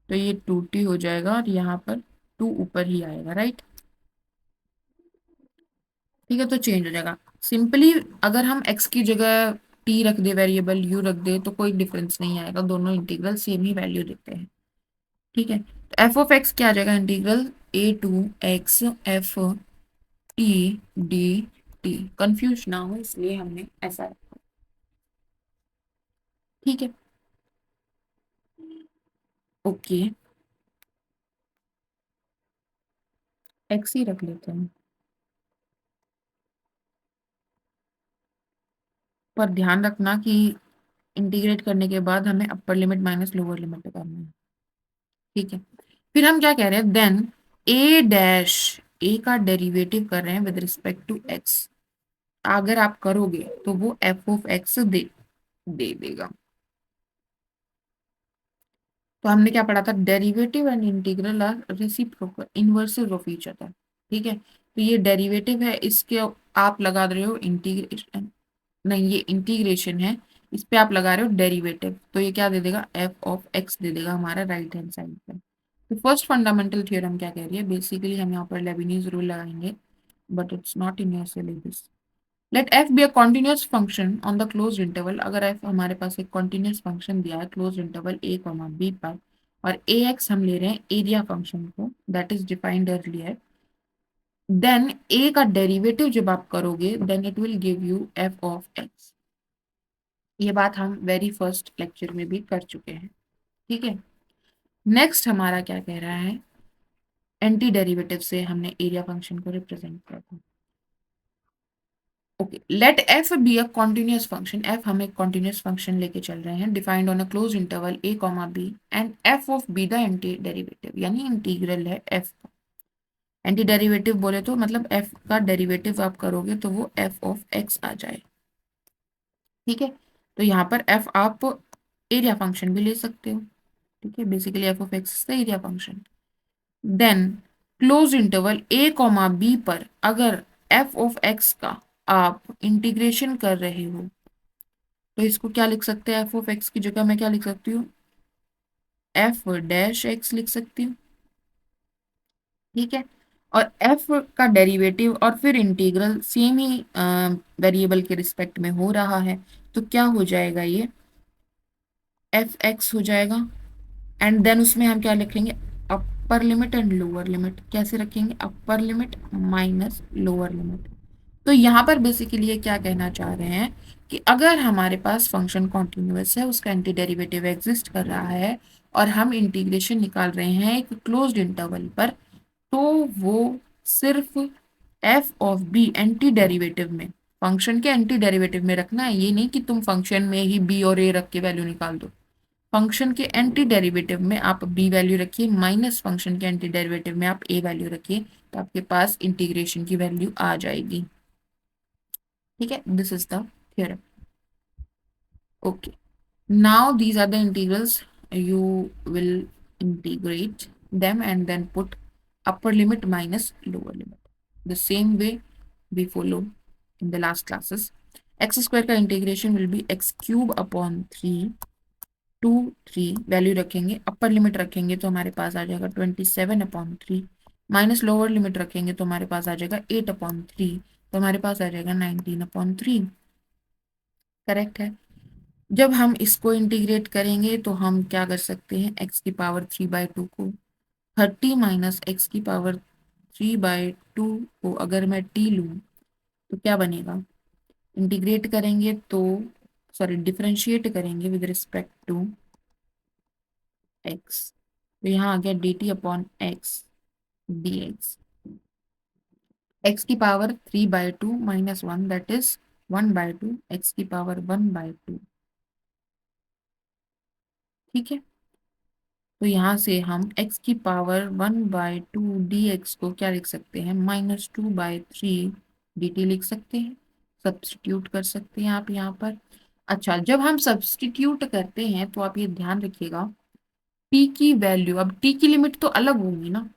तो ये 2t हो जाएगा और यहाँ पर 2 ऊपर ही आएगा, राइट। ठीक है, तो चेंज हो जाएगा सिंपली। अगर हम x की जगह t रख दे, वेरिएबल u रख दे, तो कोई डिफरेंस नहीं आएगा, दोनों इंटीग्रल सेम ही वैल्यू देते हैं। ठीक है, तो f ऑफ x क्या आ जाएगा, integral a to x f t d t। Confuse ना हो इसलिए हमने ऐसा रखा। ठीक है, ओके, x ही रख लेते हैं, पर ध्यान रखना कि इंटीग्रेट करने के बाद हमें अपर लिमिट माइनस लोअर लिमिट करना है। ठीक है, फिर हम क्या कह रहे हैं, देन ए डैश, ए का डेरिवेटिव कर रहे हैं विद रिस्पेक्ट टू एक्स। अगर आप करोगे तो वो एफ ऑफ एक्स दे, दे देगा। तो हमने क्या पढ़ा था, derivative and integral are reciprocal inverses of each other. ठीक है, तो ये डेरिवेटिव है, इसके आप लगा रहे हो इंटीग्रेशन, नहीं ये इंटीग्रेशन है, इस पे आप लगा रहे हो डेरिवेटिव, तो ये क्या दे देगा, एफ ऑफ एक्स दे देगा हमारा राइट हैंड साइड पे। तो फर्स्ट फंडामेंटल थ्योरम क्या कह रही है, बेसिकली हम यहाँ पर लेबनिज रूल लगाएंगे, but it's not in your syllabus. Let F be a continuous function on the close interval, अगर एफ हमारे पास एक कॉन्टिन्यूस फंक्शन दिया है क्लोज इंटरवल ए कॉमा बी पर, और ए एक्स हम ले रहे हैं एरिया फंक्शन को, that is defined earlier, then a का डेरिवेटिव जब आप करोगे then it will give you f of x. ये बात हम वेरी फर्स्ट लेक्चर में भी कर चुके हैं। ठीक है, नेक्स्ट हमारा क्या कह रहा है, एंटी डेरिवेटिव से हमने एरिया फंक्शन को रिप्रेजेंट किया था। Okay, let F be a continuous function, F हम एक कॉन्टिन्यूस फंक्शन लेके चल रहे हैं defined on a close interval A comma B, and F of B the antiderivative, यानी इंटीग्रल है एफ का। एंटी डेरिवेटिव बोले तो मतलब एफ का डेरिवेटिव आप करोगे तो वो एफ ऑफ एक्स आ जाए। ठीक है, तो यहाँ पर एफ आप एरिया फंक्शन भी ले सकते हो। ठीक है, basically F of X is the area function. Then close interval A comma B पर अगर एफ ऑफ एक्स का आप इंटीग्रेशन कर रहे हो तो इसको क्या लिख सकते हैं, एफ ऑफ एक्स की जगह मैं क्या लिख सकती हूँ, एफ डैश एक्स लिख सकती हूँ। ठीक है, और एफ का डेरिवेटिव और फिर इंटीग्रल सेम ही वेरिएबल के रिस्पेक्ट में हो रहा है, तो क्या हो जाएगा, ये एफ एक्स हो जाएगा। एंड देन उसमें हम क्या लिखेंगे, upper limit and lower limit, कैसे रखेंगे, upper limit minus lower limit. तो यहाँ पर बेसिकली ये क्या कहना चाह रहे हैं कि अगर हमारे पास फंक्शन कॉन्टिन्यूअस है, उसका एंटी डेरिवेटिव एग्जिस्ट कर रहा है, और हम इंटीग्रेशन निकाल रहे हैं एक क्लोज्ड इंटरवल पर, तो वो सिर्फ F of B antiderivative में, फंक्शन के एंटी डेरिवेटिव में रखना है, ये नहीं कि तुम फंक्शन में ही बी और ए रख के वैल्यू निकाल दो। फंक्शन के एंटी डेरिवेटिव में आप बी वैल्यू रखिए, माइनस फंक्शन के एंटी डेरिवेटिव में आप ए वैल्यू रखिए, तो आपके पास इंटीग्रेशन की वैल्यू आ जाएगी। ठीक है, this is the theorem. Okay, now these are the integrals, you will integrate them and then put upper limit minus lower limit, the same way we follow in the last classes। x square का integration will be x cube upon 3 to 3, value रखेंगे, upper limit रखेंगे तो हमारे पास आ जाएगा 27/3, minus lower limit रखेंगे तो हमारे पास आ जाएगा 8/3, तो हमारे पास आ जाएगा 19/3। करेक्ट है। जब हम इसको इंटीग्रेट करेंगे तो हम क्या कर सकते हैं, x⁻³ को 30 माइनस x⁻³ को अगर मैं t लूँ तो क्या बनेगा, इंटीग्रेट करेंगे तो, सॉरी डिफरेंशिएट करेंगे विद रिस्पेक्ट टू x, तो यहाँ आ गया dt/x dx, x⁻³ minus 1 that is 1/2 x⁻1/2। ठीक है, तो यहाँ से हम x⁻1/2 dx को क्या लिख सकते हैं, -2/3 dt लिख सकते हैं, सब्स्टिट्यूट कर सकते हैं आप यहाँ पर। अच्छा, जब हम सब्स्टिट्यूट करते हैं तो आप ये ध्यान रखिएगा, t की वैल्यू, अब t की लिमिट तो अलग होंगी ना,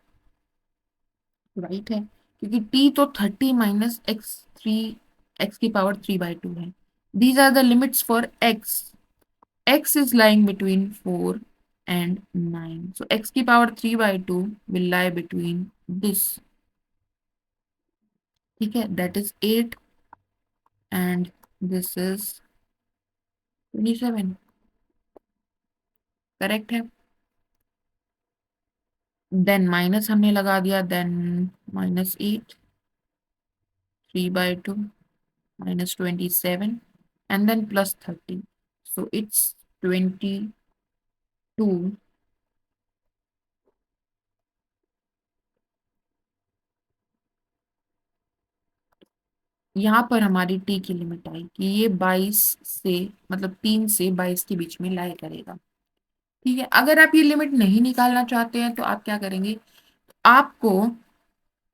राइट है, क्योंकि t तो 30 माइनस x⁻3/2 है। These are the limits for x is lying between 4 and 9. So x⁻3/2 will lie between this. ठीक है, that is 8 and this is 27. Correct है। देन माइनस हमने लगा दिया, then -8, 3/2 -27 and then +30. So it's 22। यहाँ पर हमारी टी की लिमिट आई कि ये 22 से, मतलब 3 से 22 के बीच में लाई करेगा। ठीक है, अगर आप ये लिमिट नहीं निकालना चाहते हैं तो आप क्या करेंगे, आपको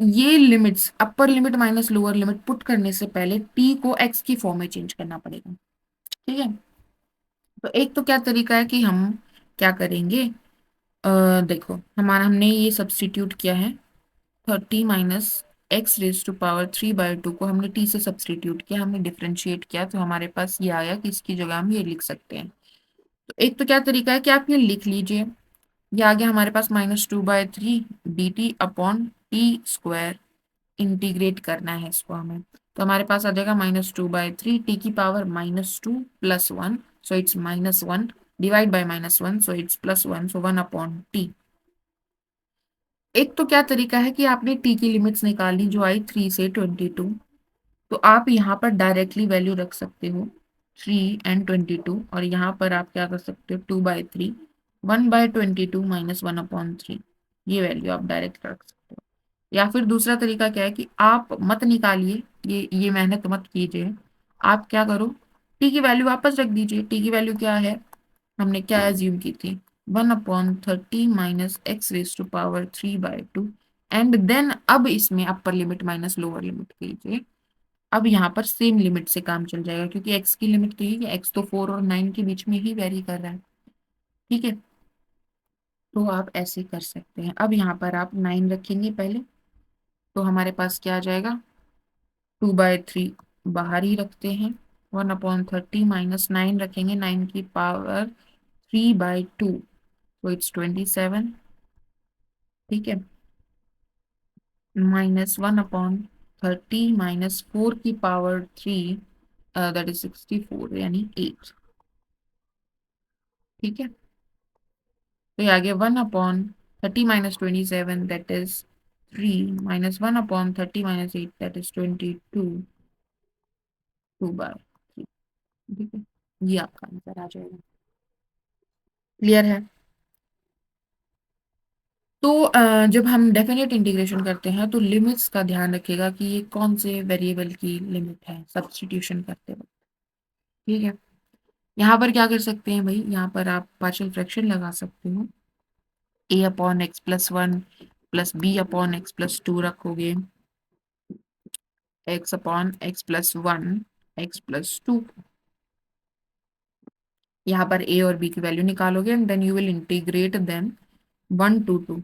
ये लिमिट्स, अपर limit minus lower limit put करने से पहले टी को एक्स की फॉर्म में चेंज करना पड़ेगा। ठीक है, तो एक तो क्या तरीका है कि हम क्या करेंगे, देखो हमारा हमने ये सब्स्टिट्यूट किया है 30 minus X raise to power 3/2 को हमने टी से सब्स्टिट्यूट किया, हमने डिफ्रेंशिएट किया, तो हमारे पास ये आया कि इसकी जगह हम ये लिख सकते हैं। तो एक तो क्या तरीका है कि आप ये लिख लीजिए, ये आ गया हमारे पास -2/3 dt अपॉन t², इंटीग्रेट करना है इसको हमें। तो हमारे पास आ जाएगा -2/3 टी की power -2 +1, so it's -1 divide by -1, so it's +1, so 1/t। एक तो क्या तरीका है कि आपने टी की लिमिट्स निकाली जो आई 3 से 22, तो आप यहाँ पर डायरेक्टली वैल्यू रख सकते हो 3 और 22, और यहाँ पर आप क्या कर सकते हो 2/3, 1/22 -1/3, ये वैल्यू आप डायरेक्ट रख सकते हो। या फिर दूसरा तरीका क्या है कि आप मत निकालिए, ये मेहनत मत कीजिए, आप क्या करो, टी की वैल्यू वापस रख दीजिए। टी की वैल्यू क्या है, हमने क्या एज्यूम की थी 1/30 minus X raise to power 3/2, and then अब इसमें upper limit minus lower limit कीजिए। अब यहाँ पर सेम लिमिट से काम चल जाएगा, क्योंकि एक्स की लिमिट तो ये एक्स तो 4 और 9 के बीच में ही वेरी कर रहा है। ठीक है, तो आप ऐसे कर सकते हैं। अब यहाँ पर आप 9 रखेंगे पहले, तो हमारे पास क्या आ जाएगा 2/3 बाहर ही रखते हैं, 1/30 माइनस 9 रखेंगे, 9 की पावर 3/2, तो इट्स 27। ठीक है, -1/30 माइनस 4 की पावर 3, दैट इज 64, यानी 8। ठीक है, तो ये आ गया 1/30 minus 27, that is 3, -1/30 minus 8, that is 22, 2/3। ठीक है, ये आपका आंसर आ जाएगा। क्लियर है? तो जब हम डेफिनेट इंटीग्रेशन करते हैं तो लिमिट्स का ध्यान रखिएगा कि ये कौन से वेरिएबल की लिमिट है सब्स्टिट्यूशन करते वक्त। ठीक है, यहाँ पर क्या कर सकते हैं भाई, यहाँ पर आप पार्शियल फ्रैक्शन लगा सकते हो, a/x+1 प्लस b/x+2 रखोगे, x/x+1 x+2, यहाँ पर a और b की वैल्यू निकालोगे and then you will integrate them 1 to 2।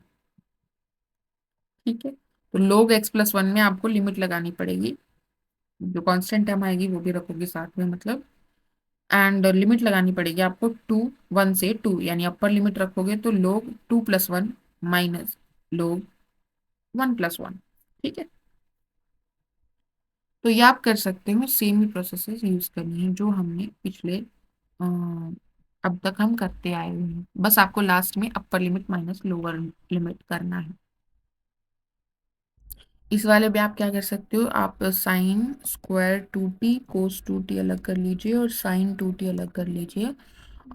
ठीक है, तो log x+1 में आपको लिमिट लगानी पड़ेगी, जो कांस्टेंट टर्म आएगी वो भी रखोगे साथ में, मतलब, एंड लिमिट लगानी पड़ेगी आपको 1 से 2, यानी अपर लिमिट रखोगे तो log 2+1 माइनस log 1+1। ठीक है, तो ये आप कर सकते हो, सेम ही प्रोसेसेस यूज करनी है जो हमने पिछले अब तक हम करते आए हुए हैं, बस आपको लास्ट में अपर लिमिट माइनस लोअर लिमिट करना है। इस वाले में आप क्या कर सकते हो, आप sin² 2t cos 2t अलग कर लीजिए और sin 2t अलग कर लीजिए,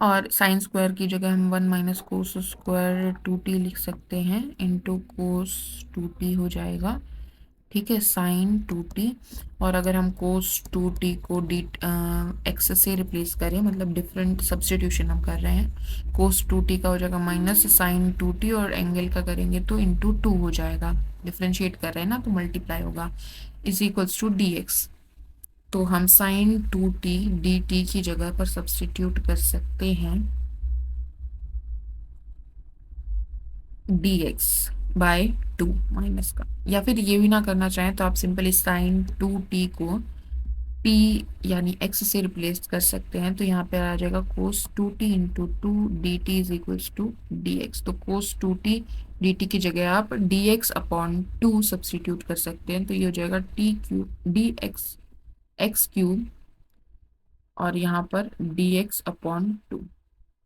और साइन स्क्वायर की जगह हम 1 माइनस cos² 2t लिख सकते हैं, इंटू cos 2t हो जाएगा। ठीक है, sin 2t, और अगर हम cos 2t को डी एक्स से रिप्लेस करें, मतलब डिफरेंट सब्स्टिट्यूशन हम कर रहे हैं, cos 2t का हो जाएगा -sin 2t, और एंगल का करेंगे तो इंटू 2 हो जाएगा, डिफ्रेंशिएट कर रहे हैं ना तो मल्टीप्लाई होगा, इज इक्वल्स टू dx। तो हम sin 2t dt की जगह पर सब्स्टिट्यूट कर सकते हैं dx/2 माइनस का, या फिर ये भी ना करना चाहें तो आप सिंपली sin 2t को t यानी x से रिप्लेस कर सकते हैं, तो यहाँ पे आ जाएगा cos 2t into 2 dt is equals to dx। तो cos 2t dt की जगह आप dx/2 सब्स्टिट्यूट कर सकते हैं, तो ये हो जाएगा x³ और यहाँ पर dx/2।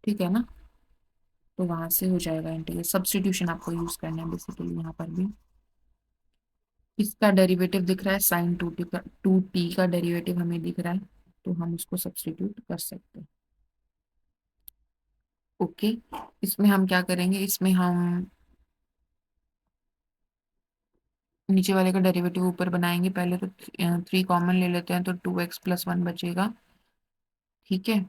ठीक है ना, तो वहां से हो जाएगा इंटीग्रल, सब्स्टिट्यूशन आपको यूज करना है बेसिकली यहाँ पर भी। इसका डेरिवेटिव दिख रहा है sin 2t का डेरिवेटिव हमें दिख रहा है, तो हम उसको सब्स्टिट्यूट कर सकते हैं। ओके, इसमें हम क्या करेंगे, इसमें हम नीचे वाले का डेरिवेटिव ऊपर बनाएंगे, पहले तो 3 कॉमन ले लेते हैं, तो 2x+1 बचेगा। ठीक है,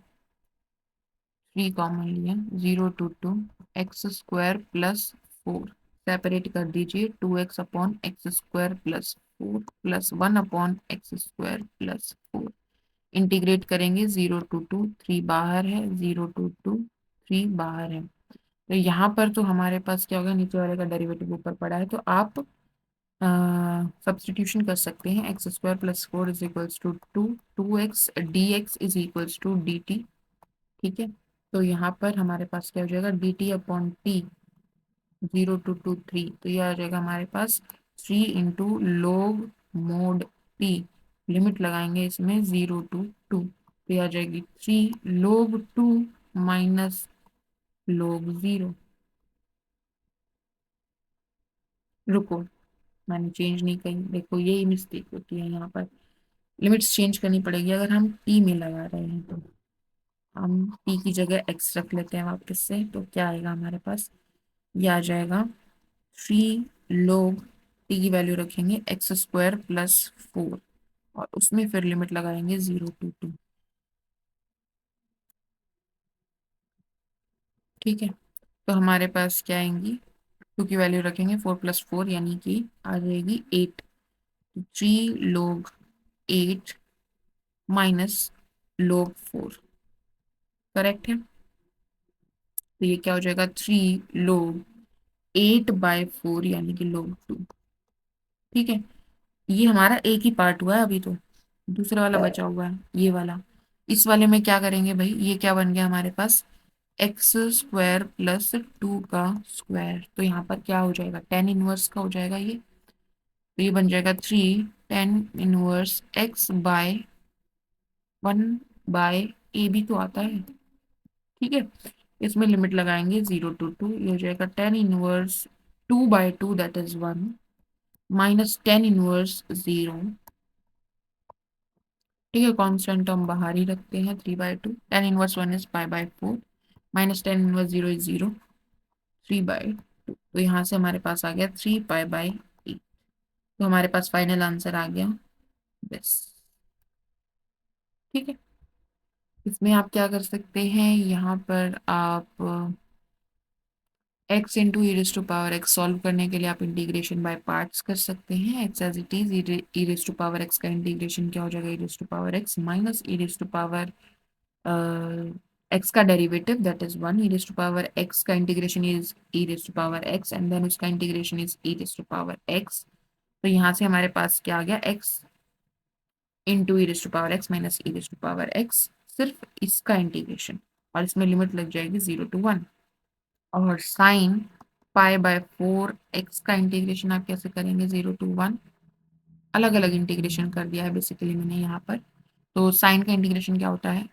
3 कॉमन लिया, 0 to 2 x² + 4, सेपरेट कर दीजिए, 2x/x² + 4 + 1/x² + 4, इंटीग्रेट करेंगे, 0 to 2, 3 बाहर है, 0 to 2, 3 बाहर है। तो यहाँ पर तो हमारे पास क्या होगा, नीचे वाले का डेरिवेटिव ऊपर पड़ा है, तो आप सब्सटीट्यूशन कर सकते हैं। x² + 4 = 2, 2x dx = dt। ठीक है, तो यहाँ पर हमारे पास क्या हो जाएगा, dt/t, 0 to 2, 3, तो ये आ जाएगा हमारे पास 3 × log mod t। लिमिट लगाएंगे इसमें 0 to 2, तो ये आ जाएगी 3 log 2 - log 0। रुको, मैंने चेंज नहीं कही, देखो यही मिस्टेक होती है यहाँ पर, लिमिट्स चेंज करनी पड़ेगी अगर हम टी में लगा रहे हैं तो। हम टी की जगह एक्स रख लेते हैं वापस से, तो क्या आएगा हमारे पास, ये आ जाएगा 3 log, टी की वैल्यू रखेंगे x² + 4, और उसमें फिर लिमिट लगाएंगे 0 to 2। ठीक है, तो हमारे पास क्या आएंगी, टू की वैल्यू रखेंगे 4 + 4 यानी कि आ जाएगी 8। 3 log 8 - log 4, करेक्ट है। तो ये क्या हो जाएगा, 3 log 8/4 यानी कि log 2। ठीक है, ये हमारा एक ही पार्ट हुआ है अभी, तो दूसरा वाला बचा हुआ है ये वाला। इस वाले में क्या करेंगे भाई, ये क्या बन गया हमारे पास, x² + 2 का स्क्वायर, तो यहाँ पर क्या हो जाएगा, tan इनवर्स का हो जाएगा ये, तो ये बन जाएगा 3 tan−1x/1/a भी तो आता है। ठीक है, इसमें लिमिट लगाएंगे 0 to 2, ये हो जाएगा tan−1 2/2, दैट इज 1, -tan−1 0। ठीक है, कांस्टेंट टर्म बाहर ही रखते हैं, 3/2, tan−1 इज π/4, -tan−1 0 इज 0, 3/2, तो यहाँ से हमारे पास आ गया 3π/8। तो हमारे पास फाइनल आंसर आ गया बस। ठीक है, इसमें आप क्या कर सकते हैं, यहाँ पर आप x × e⁻x सॉल्व करने के लिए आप इंटीग्रेशन बाय पार्ट्स कर सकते हैं। x as it is, e⁻x का इंटीग्रेशन क्या हो जाएगा, e⁻x माइनस x का डेरिवेटिव दैट इज 1, e⁻x का integration is e⁻x and then उसका इंटीग्रेशन इज e⁻x। तो यहाँ से हमारे पास क्या आ गया, x × e⁻x - e⁻x, सिर्फ इसका इंटीग्रेशन, और इसमें लिमिट लग जाएगी 0 to 1। और साइन π/4 x का इंटीग्रेशन आप कैसे करेंगे, 0 to 1, अलग अलग इंटीग्रेशन कर दिया है बेसिकली मैंने यहाँ पर। तो साइन का इंटीग्रेशन क्या होता है,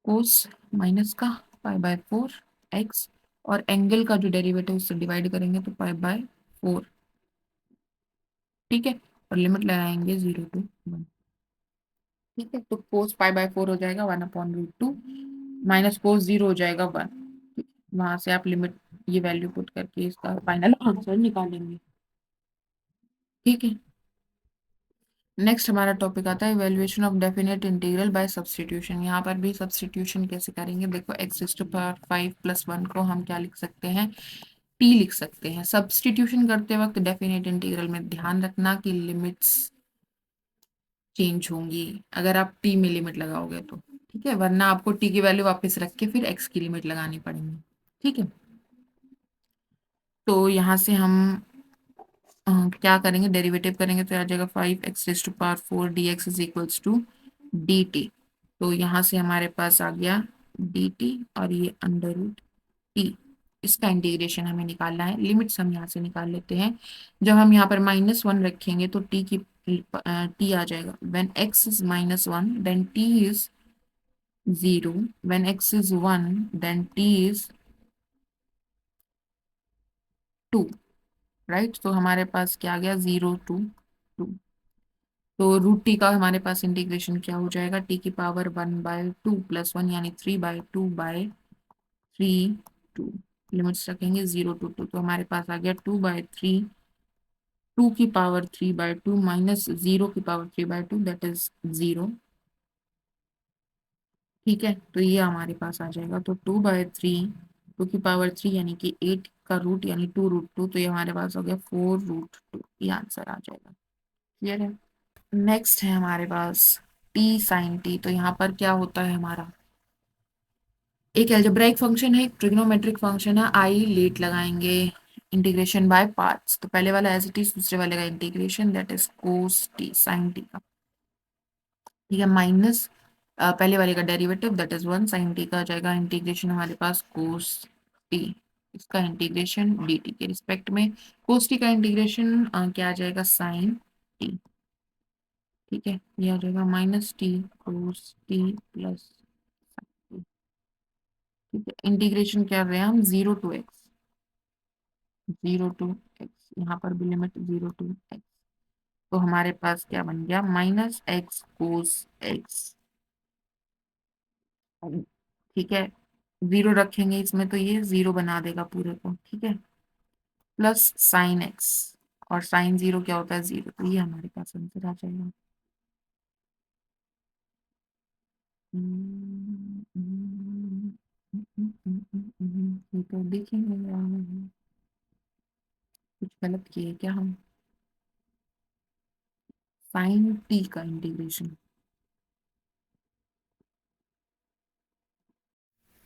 कोस माइनस का π/4 x, और एंगल का जो डेरिवेटिव उससे डिवाइड करेंगे तो π/4। ठीक है, और लिमिट लगाएंगे 0 to 1। ठीक है, तो कोस π/4 हो जाएगा 1/√2, माइनस कोस 0 हो जाएगा 1। वहां से आप लिमिट, ये वैल्यू पुट करके इसका फाइनल आंसर निकालेंगे। ठीक है, नेक्स्ट हमारा टॉपिक आता है evaluation of definite integral by substitution. यहाँ पर भी सब्स्टिट्यूशन कैसे करेंगे, देखो x⁵ को हम क्या लिख सकते हैं, t लिख सकते हैं। सब्स्टिट्यूशन करते वक्त डेफिनेट इंटीग्रल में ध्यान रखना कि लिमिट्स चेंज होंगी अगर आप t में लिमिट लगाओगे तो। ठीक है, वरना आपको t की वैल्यू वापस रख के फिर x की लिमिट लगानी पड़ेगी। ठीक है, तो यहाँ से हम क्या करेंगे, डेरिवेटिव करेंगे तो आ जाएगा 5x⁴ dx = dt। तो यहाँ से हमारे पास आ गया dt, और ये √t, इसका इंटीग्रेशन हमें निकालना है। लिमिट्स हम यहाँ से निकाल लेते हैं। जब हम यहाँ पर -1 रखेंगे तो t आ जाएगा, when x is -1 then t is 0, when x is 1 then t is 2। Right, तो हमारे पास क्या आ गया, 0 to 2। तो √t का हमारे पास इंटीग्रेशन क्या हो जाएगा, t⁻1/2 + 1 यानी 3/2/3 लिमिट्स रखेंगे 0 to 2, तो हमारे पास आ गया 2/3, 2⁻3/2 - 0⁻3/2 दैट इज 0। ठीक है, तो ये हमारे पास आ जाएगा, तो 2/3, 2⁻3 यानी कि 8 का रूट यानी 2√2, तो ये हमारे पास हो गया 4√2, ये आंसर आ जाएगा। क्लियर है। नेक्स्ट है हमारे पास टी साइन टी। तो यहाँ पर क्या होता है हमारा, एक एल्जेब्राइक फंक्शन है, एक ट्रिग्नोमेट्रिक फंक्शन है, आई लेट लगाएंगे, इंटीग्रेशन बाय पार्ट्स। तो पहले वाला एज इट इज, दूसरे वाले का integration, that is cos T sine T का, ठीक है, माइनस पहले वाले का derivative that is one, sine T का आ जाएगा इंटीग्रेशन हमारे पास कोस टी, इसका इंटीग्रेशन डी टी के रिस्पेक्ट में, कोस टी का इंटीग्रेशन क्या आ जाएगा, साइन टी, ठीक है, ये आ जाएगा minus T cos T plus, ठीक है, इंटीग्रेशन क्या कर रहे हैं हम, zero to X, zero to X, यहाँ पर भी लिमिट जीरो टू एक्स, तो हमारे पास क्या बन गया, माइनस एक्स कोस एक्स, ठीक है, जीरो रखेंगे इसमें तो ये जीरो बना देगा पूरे को, ठीक है, प्लस साइन एक्स, और साइन जीरो क्या होता है, जीरो, तो ये हमारे पास आंसर आ जाएगा। ये तो देखेंगे कुछ गलत किए क्या हम, साइन टी का इंटीग्रेशन,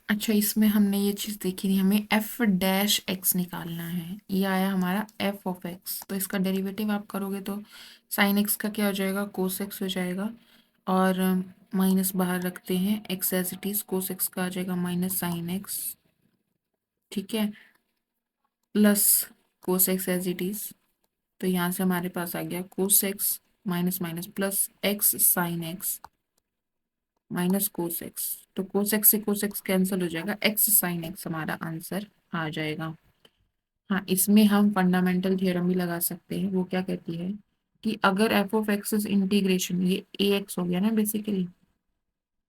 अच्छा इसमें हमने ये चीज देखी थी, हमें एफ डैश एक्स निकालना है, ये आया हमारा एफ ऑफ एक्स, तो इसका डेरिवेटिव आप करोगे तो साइन एक्स का क्या हो जाएगा, कोस एक्स हो जाएगा, और माइनस बाहर रखते हैं, X as it is, cos X का आ जाएगा माइनस साइन एक्स, ठीक है, plus cos X as it is, तो यहाँ से हमारे पास आ गया cos X minus minus plus X sine X minus cos X, तो कोस एक्स से कोस एक्स कैंसिल हो जाएगा, एक्स साइन एक्स हमारा आंसर आ जाएगा। हाँ, इसमें हम फंडामेंटल थ्योरम भी लगा सकते हैं, वो क्या कहती है कि अगर F of X is integration, ये ए एक्स हो गया ना basically,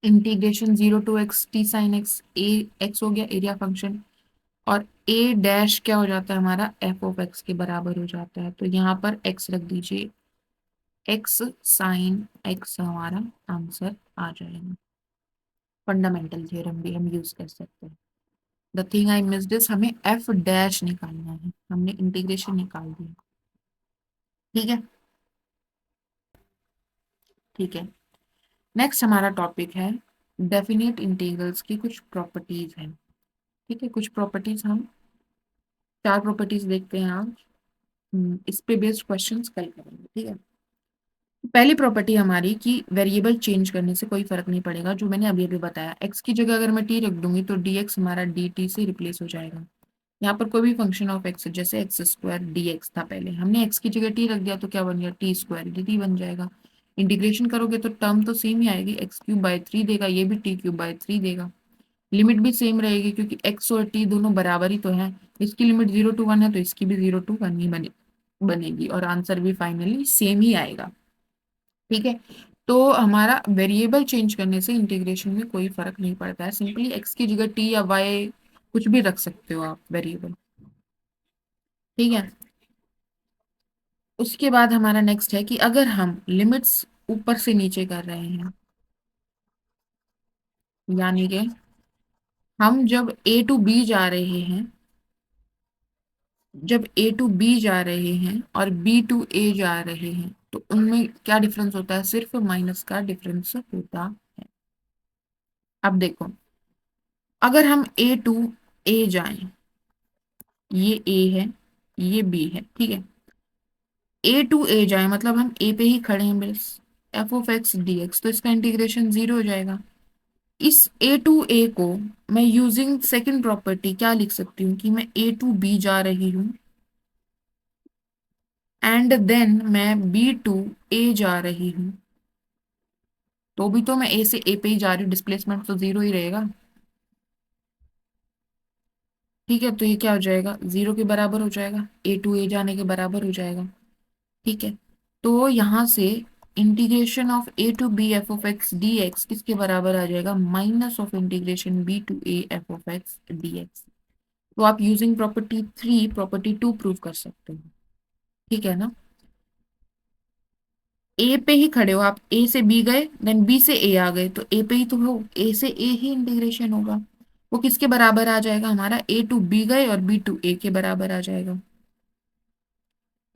integration zero to X T sine X, A X हो गया एरिया फंक्शन, और ए डैश क्या हो जाता है हमारा, एफ ऑफ एक्स के बराबर हो जाता है, तो यहाँ पर एक्स रख दीजिए, एक्स साइन एक्स हमारा आंसर आ जाएगा। फंडामेंटल थ्योरम भी हम यूज कर सकते हैं। The thing I missed is, हमें एफ डैश निकालना है, हमने इंटीग्रेशन निकाल दिया, ठीक है, ठीक है। नेक्स्ट हमारा टॉपिक है डेफिनेट इंटीग्रल्स की कुछ प्रॉपर्टीज हैं, ठीक है, कुछ प्रॉपर्टीज हम, चार प्रॉपर्टीज देखते हैं आज, इस पे बेस्ड क्वेश्चंस कल करेंगे, ठीक है। पहली प्रॉपर्टी हमारी कि वेरिएबल चेंज करने से कोई फर्क नहीं पड़ेगा, जो मैंने अभी अभी बताया, एक्स की जगह अगर मैं टी रख दूंगी तो डी एक्स हमारा डी टी से रिप्लेस हो जाएगा, यहाँ पर कोई भी फंक्शन ऑफ एक्स, जैसे एक्स स्क्वायर डी एक्स था पहले, हमने एक्स की जगह टी रख दिया तो क्या बन गया, टी स्क्वायर डी टी बन जाएगा। इंटीग्रेशन करोगे तो टर्म तो सेम ही आएगी, एक्स क्यूब बाय थ्री देगा, ये भी टी क्यूब बाय थ्री देगा, लिमिट भी सेम रहेगी क्योंकि एक्स और टी दोनों बराबर ही तो है, इसकी लिमिट जीरो टू वन है तो इसकी भी जीरो टू वन ही बनेगी, और आंसर भी फाइनली सेम ही आएगा, ठीक है। तो हमारा वेरिएबल चेंज करने से इंटीग्रेशन में कोई फर्क नहीं पड़ता है, सिंपली एक्स की जगह टी या वाई कुछ भी रख सकते हो आप वेरिएबल, ठीक है। उसके बाद हमारा नेक्स्ट है कि अगर हम लिमिट्स ऊपर से नीचे कर रहे हैं, यानी कि हम जब ए टू बी जा रहे हैं, जब ए टू बी जा रहे हैं और बी टू ए जा रहे हैं, तो उनमें क्या डिफरेंस होता है, सिर्फ माइनस का डिफरेंस होता है। अब देखो, अगर हम ए टू ए जाएं, ये ए है, ये बी है, ठीक है, ए टू ए जाए मतलब हम ए पे ही खड़े हैं बस, F of X D X, तो इसका इंटीग्रेशन जीरो हो जाएगा। इस ए टू ए को मैं यूजिंग सेकंड प्रॉपर्टी क्या लिख सकती हूँ कि मैं ए टू बी जा रही हूँ, एंड देन मैं बी टू ए जा रही हूँ, तो भी तो मैं ए से ए पे ही जा रही हूँ, डिस्प्लेसमेंट तो जीरो ही रहेगा, ठीक है, तो ये क्या हो जाएगा, जीरो के बराबर हो जाएगा, ए टू ए जाने के बराबर हो जाएगा, ठीक है। तो यहाँ से integration of A to B F of X D X किसके बराबर आ जाएगा, minus of integration B to A F of X D X, तो आप using property three property two prove कर सकते हो, ठीक है ना। ए पे ही खड़े हो आप, ए से बी गए देन बी से ए आ गए, तो ए पे ही तो हो, ए से ए ही इंटीग्रेशन होगा, वो किसके बराबर आ जाएगा हमारा, ए टू बी गए और बी टू ए के बराबर आ जाएगा,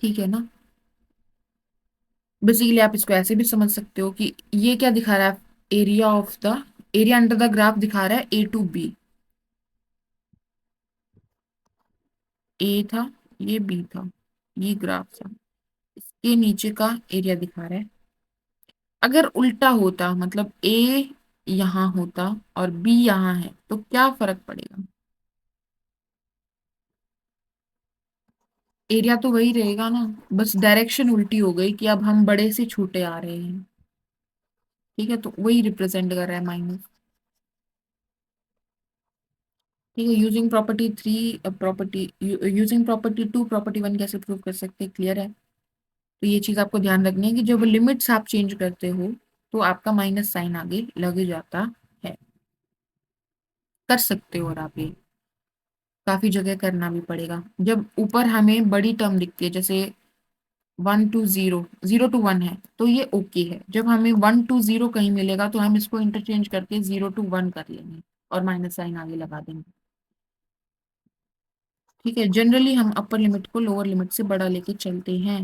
ठीक है ना। बेसिकली आप इसको ऐसे भी समझ सकते हो कि ये क्या दिखा रहा है, area of the, area under the graph दिखा रहा है ए टू बी। ए था, ये बी था, ये ग्राफ था, इसके नीचे का एरिया दिखा रहा है। अगर उल्टा होता, मतलब ए यहाँ होता और बी यहाँ है, तो क्या फर्क पड़ेगा? एरिया तो वही रहेगा ना, बस डायरेक्शन उल्टी हो गई कि अब हम बड़े से छोटे आ रहे हैं। ठीक है, तो वही रिप्रेजेंट कर रहा है माइनस। ठीक है, using property three, property using property two property one कैसे प्रूव कर सकते हैं, क्लियर है? तो ये चीज आपको ध्यान रखनी है कि जब लिमिट्स आप चेंज करते हो तो आपका माइनस साइन आगे लग जाता है। कर सकते हो, और आप ये काफी जगह करना भी पड़ेगा। जब ऊपर हमें बड़ी टर्म दिखती है, जैसे 1 to 0, 0 to 1 है, तो ये ओके है। जब हमें 1 to 0 कहीं मिलेगा तो हम इसको इंटरचेंज करके 0 to 1 कर लेंगे और माइनस साइन आगे लगा देंगे। ठीक है, जनरली हम अपर लिमिट को लोअर लिमिट से बड़ा लेके चलते हैं।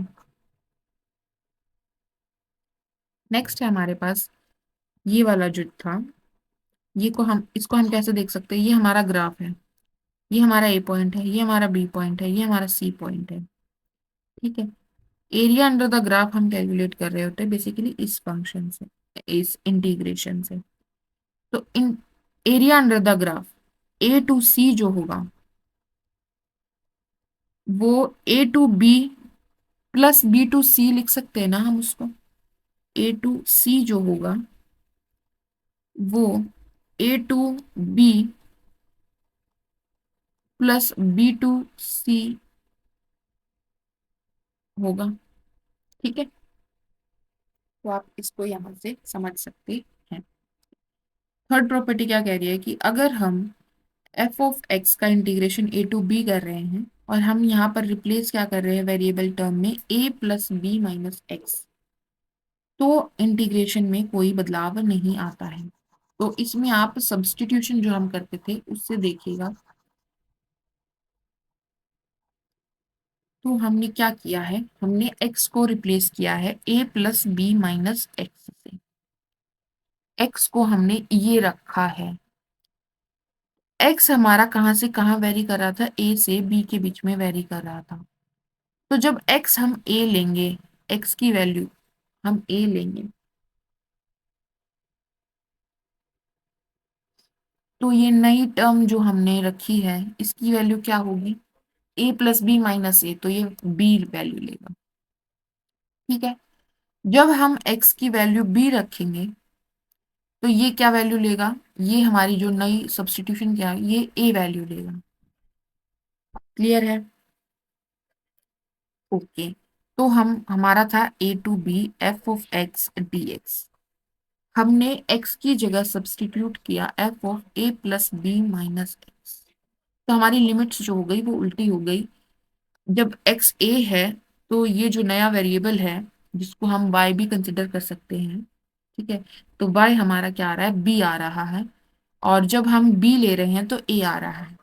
नेक्स्ट है हमारे पास ये वाला जो था, ये को हम, इसको हम कैसे देख सकते हैं, ये हमारा ग्राफ है, ये हमारा ए पॉइंट है, ये हमारा बी पॉइंट है, ये हमारा सी पॉइंट है। ठीक है, एरिया अंडर द ग्राफ हम कैलकुलेट कर रहे होते हैं बेसिकली इस फंक्शन से, इस इंटीग्रेशन से। तो इन area under the graph a to c जो होगा, वो a to b plus b to c लिख सकते हैं ना हम उसको। ए टू सी जो होगा वो a to b plus b to c होगा। ठीक है, तो आप इसको यहां से समझ सकते हैं। थर्ड प्रॉपर्टी क्या कह रही है कि अगर हम एफ ऑफ एक्स का इंटीग्रेशन ए टू बी कर रहे हैं और हम यहाँ पर रिप्लेस क्या कर रहे हैं वेरिएबल टर्म में ए प्लस बी माइनस एक्स, तो इंटीग्रेशन में कोई बदलाव नहीं आता है। तो इसमें आप सब्स्टिट्यूशन जो हम करते थे उससे देखिएगा, तो हमने क्या किया है, हमने x को रिप्लेस किया है a plus B minus X से। x को हमने ये रखा है। x हमारा कहाँ से कहाँ वेरी कर रहा था, a से b के बीच में वेरी कर रहा था। तो जब x हम a लेंगे, x की वैल्यू हम a लेंगे, तो ये नई टर्म जो हमने रखी है इसकी वैल्यू क्या होगी, a प्लस बी माइनस ए, तो ये b वैल्यू लेगा। ठीक है, जब हम x की वैल्यू b रखेंगे तो ये क्या वैल्यू लेगा, ये हमारी जो नई सब्स्टिट्यूशन क्या है, ये a वैल्यू लेगा। क्लियर है? ओके, तो हम, हमारा था a to B F of X D X, हमने x की जगह सब्स्टिट्यूट किया F of a plus B minus X. तो हमारी लिमिट्स जो हो गई वो उल्टी हो गई। जब x a है तो ये जो नया वेरिएबल है जिसको हम y भी कंसिडर कर सकते हैं, ठीक है, तो y हमारा क्या आ रहा है, b आ रहा है। और जब हम b ले रहे हैं तो a आ रहा है।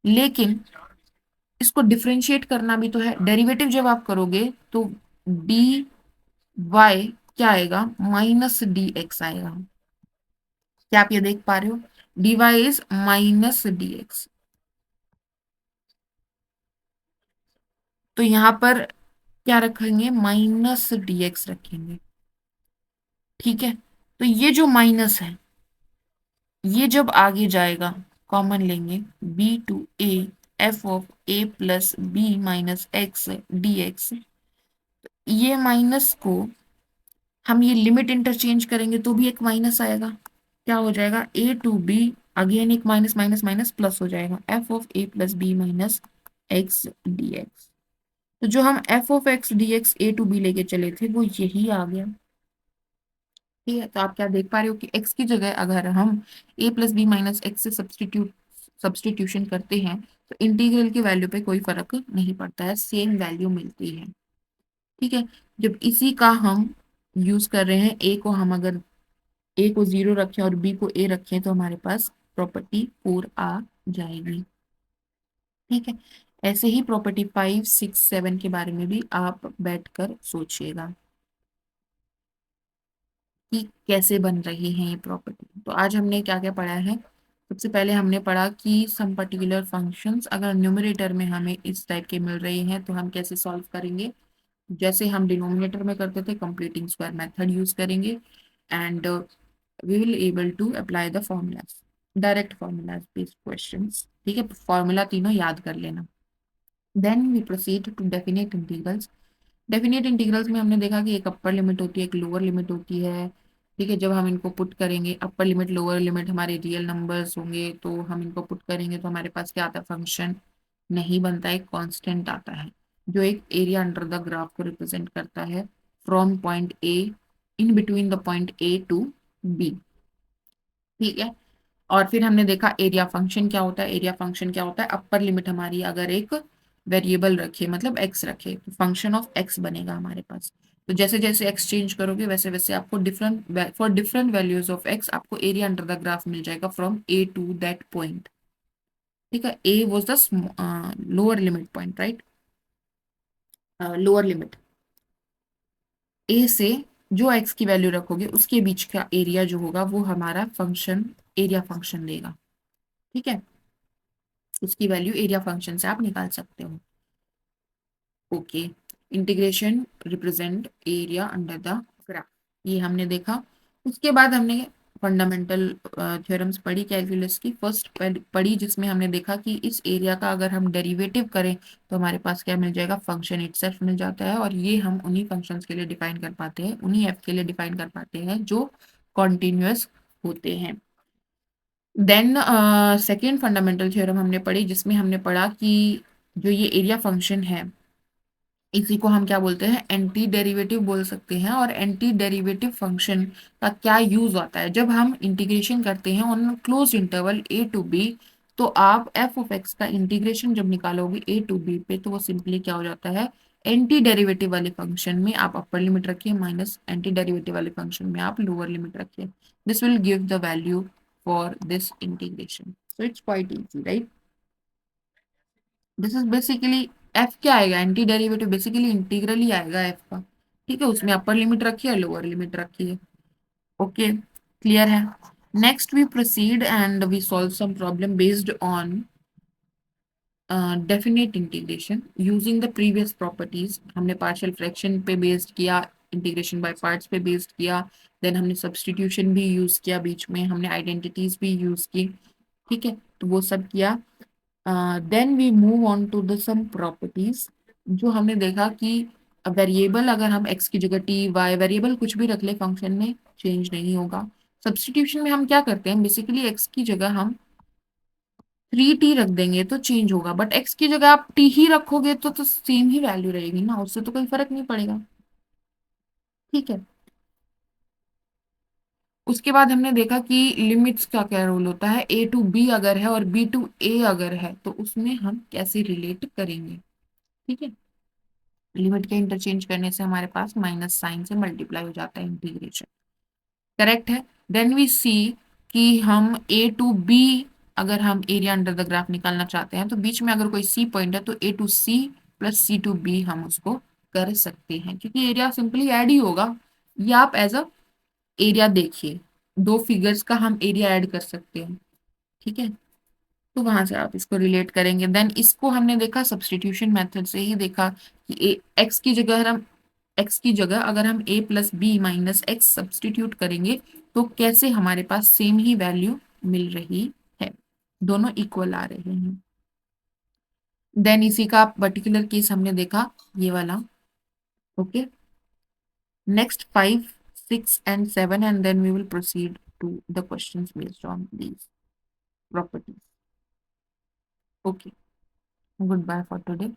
लेकिन इसको डिफरेंशिएट करना भी तो है, डेरिवेटिव जब आप करोगे तो डी वाई क्या आएगा, माइनस डी एक्स आएगा। क्या आप ये देख पा रहे हो, D Y is minus D X. तो यहाँ पर क्या रखेंगे, माइनस डी एक्स रखेंगे। ठीक है, तो ये जो माइनस है ये जब आगे जाएगा, कॉमन लेंगे, B to A F of A plus B minus X D x, ये माइनस को हम ये लिमिट इंटरचेंज करेंगे तो भी एक माइनस आएगा। क्या हो जाएगा, ए टू बी, अगेन एक माइनस माइनस माइनस प्लस हो जाएगा, F of A plus B minus X D X. तो जो हम F of X D X A to B लेके चले थे वो यही आ गया। ठीक है, तो आप क्या देख पा रहे हो कि x की जगह अगर हम a plus B minus X से सब्सटीट्यूशन करते हैं तो इंटीग्रल की वैल्यू पे कोई फर्क नहीं पड़ता है, सेम वैल्यू मिलती है। ठीक है, जब इसी का हम यूज कर रहे हैं, a को हम अगर a को 0 रखें और b को a रखें तो हमारे पास प्रॉपर्टी 4 आ जाएगी। ठीक है, ऐसे ही प्रॉपर्टी 5 6 7 के बारे में भी आप बैठकर सोचिएगा। कि कैसे बन रही है ये प्रॉपर्टी। तो आज हमने क्या क्या पढ़ा है। सबसे पहले हमने पढ़ा कि सम पर्टिकुलर फंक्शंस अगर न्यूमरेटर में हमें इस टाइप के मिल रहे हैं तो हम कैसे सॉल्व करेंगे। जैसे हम डिनोमिनेटर में करते थे, कंप्लीटिंग स्क्वायर मेथड यूज करेंगे and we will able to apply the formulas, direct formulas based questions. ठीक है, फॉर्मूला तीनों याद कर लेना। Then we proceed to definite integrals. Definite integrals में हमने देखा कि एक अपर लिमिट होती है, एक लोअर लिमिट होती है। ठीक है, जब हम इनको पुट करेंगे, अपर लिमिट लोअर लिमिट हमारे रियल नंबर्स होंगे, तो हम इनको पुट करेंगे तो हमारे पास क्या आता है, फंक्शन नहीं बनता है, कांस्टेंट आता है जो एक एरिया अंडर द ग्राफ को रिप्रेजेंट करता है from point A, in between the point A to B. ठीक है, और फिर हमने देखा एरिया फंक्शन क्या होता है। एरिया फंक्शन क्या होता है, अपर लिमिट हमारी अगर एक वेरिएबल रखे, मतलब एक्स रखे, तो फंक्शन ऑफ एक्स बनेगा हमारे पास। तो जैसे जैसे एक्स चेंज करोगे वैसे वैसे आपको different for different values of x आपको एरिया अंडर द ग्राफ मिल जाएगा from a to that point. ठीक है, a was the lower limit point, right, lower limit. A से जो एक्स की वैल्यू रखोगे उसके बीच का एरिया जो होगा वो हमारा फंक्शन एरिया फंक्शन देगा। ठीक है, उसकी वैल्यू एरिया फंक्शन से आप निकाल सकते हो। Okay, integration represent area under the graph, ये हमने देखा। उसके बाद हमने फंडामेंटल थ्योरम्स पढ़ी कैलकुलस की। फर्स्ट पढ़ी जिसमें हमने देखा कि इस एरिया का अगर हम डेरिवेटिव करें तो हमारे पास क्या मिल जाएगा, फंक्शन इटसेल्फ मिल जाता है। और ये हम उन्हीं फंक्शंस के लिए डिफाइन कर पाते हैं, उन्हीं एफ के लिए डिफाइन कर पाते हैं जो कॉन्टिन्यूअस होते हैं। देन सेकेंड फंडामेंटल थ्योरम हमने पढ़ी जिसमें हमने पढ़ा कि जो ये एरिया फंक्शन है इसी को हम क्या बोलते हैं, एंटी डेरिवेटिव बोल सकते हैं। और एंटी डेरिवेटिव फंक्शन का क्या यूज आता है, जब हम इंटीग्रेशन करते हैं on close interval A to B, तो आप एफ ऑफ एक्स का इंटीग्रेशन जब निकालोगे ए टू बी पे तो वो सिंपली क्या हो जाता है, एंटी डेरिवेटिव वाले फंक्शन में आप अपर लिमिट रखिए माइनस एंटी डेरिवेटिव वाले फंक्शन में आप लोअर लिमिट रखिए। This will give the value for this integration, so it's quite easy, right. This is basically F क्या आएगा, एंटी डेरिवेटिव बेसिकली इंटीग्रल ही आएगा एफ का। ठीक है, उसमें अपर लिमिट रखिए लोअर लिमिट रखिए। ओके, क्लियर है। Next we proceed and we solve some problem based on definite integration using the previous properties. हमने पार्शियल फ्रैक्शन पे बेस्ड किया, इंटीग्रेशन बाय पार्ट्स पे बेस्ड किया, देन हमने सब्सटीट्यूशन भी यूज किया, बीच में हमने आइडेंटिटीज भी यूज की। ठीक है, तो वो सब किया। Then we move on to the some properties, जो हमने देखा कि वेरिएबल अगर हम एक्स की जगह टी वाई वेरिएबल कुछ भी रख ले फंक्शन में चेंज नहीं होगा। सब्सटीट्यूशन में हम क्या करते हैं, बेसिकली एक्स की जगह हम 3t रख देंगे तो चेंज होगा, बट एक्स की जगह आप टी ही रखोगे तो सेम ही वैल्यू रहेगी ना, उससे तो कोई फर्क नहीं पड़ेगा। ठीक है, उसके बाद हमने देखा कि लिमिट्स का क्या रोल होता है, ए टू बी अगर है और बी टू ए अगर है तो उसमें हम कैसे रिलेट करेंगे। ठीक है, लिमिट के इंटरचेंज करने से हमारे पास माइनस साइन से मल्टीप्लाई हो जाता है इंटीग्रेशन, करेक्ट है। देन वी सी कि हम ए टू बी अगर हम एरिया अंडर द ग्राफ निकालना चाहते हैं तो बीच में अगर कोई सी पॉइंट है तो a to c plus c to b हम उसको कर सकते हैं, क्योंकि एरिया सिंपली ऐड ही होगा। या आप एज अ एरिया देखिए, दो फिगर्स का हम एरिया ऐड कर सकते हैं। ठीक है, तो वहां से आप इसको रिलेट करेंगे। देन इसको हमने देखा सब्सटीट्यूशन मेथड से ही देखा कि एक्स की जगह अगर हम a plus B minus x substitute करेंगे तो कैसे हमारे पास सेम ही वैल्यू मिल रही है, दोनों इक्वल आ रहे हैं। देन इसी का पर्टिकुलर केस हमने देखा, ये वाला। Okay, next 5, 6 and 7 and then we will proceed to the questions based on these properties. Okay, goodbye for today.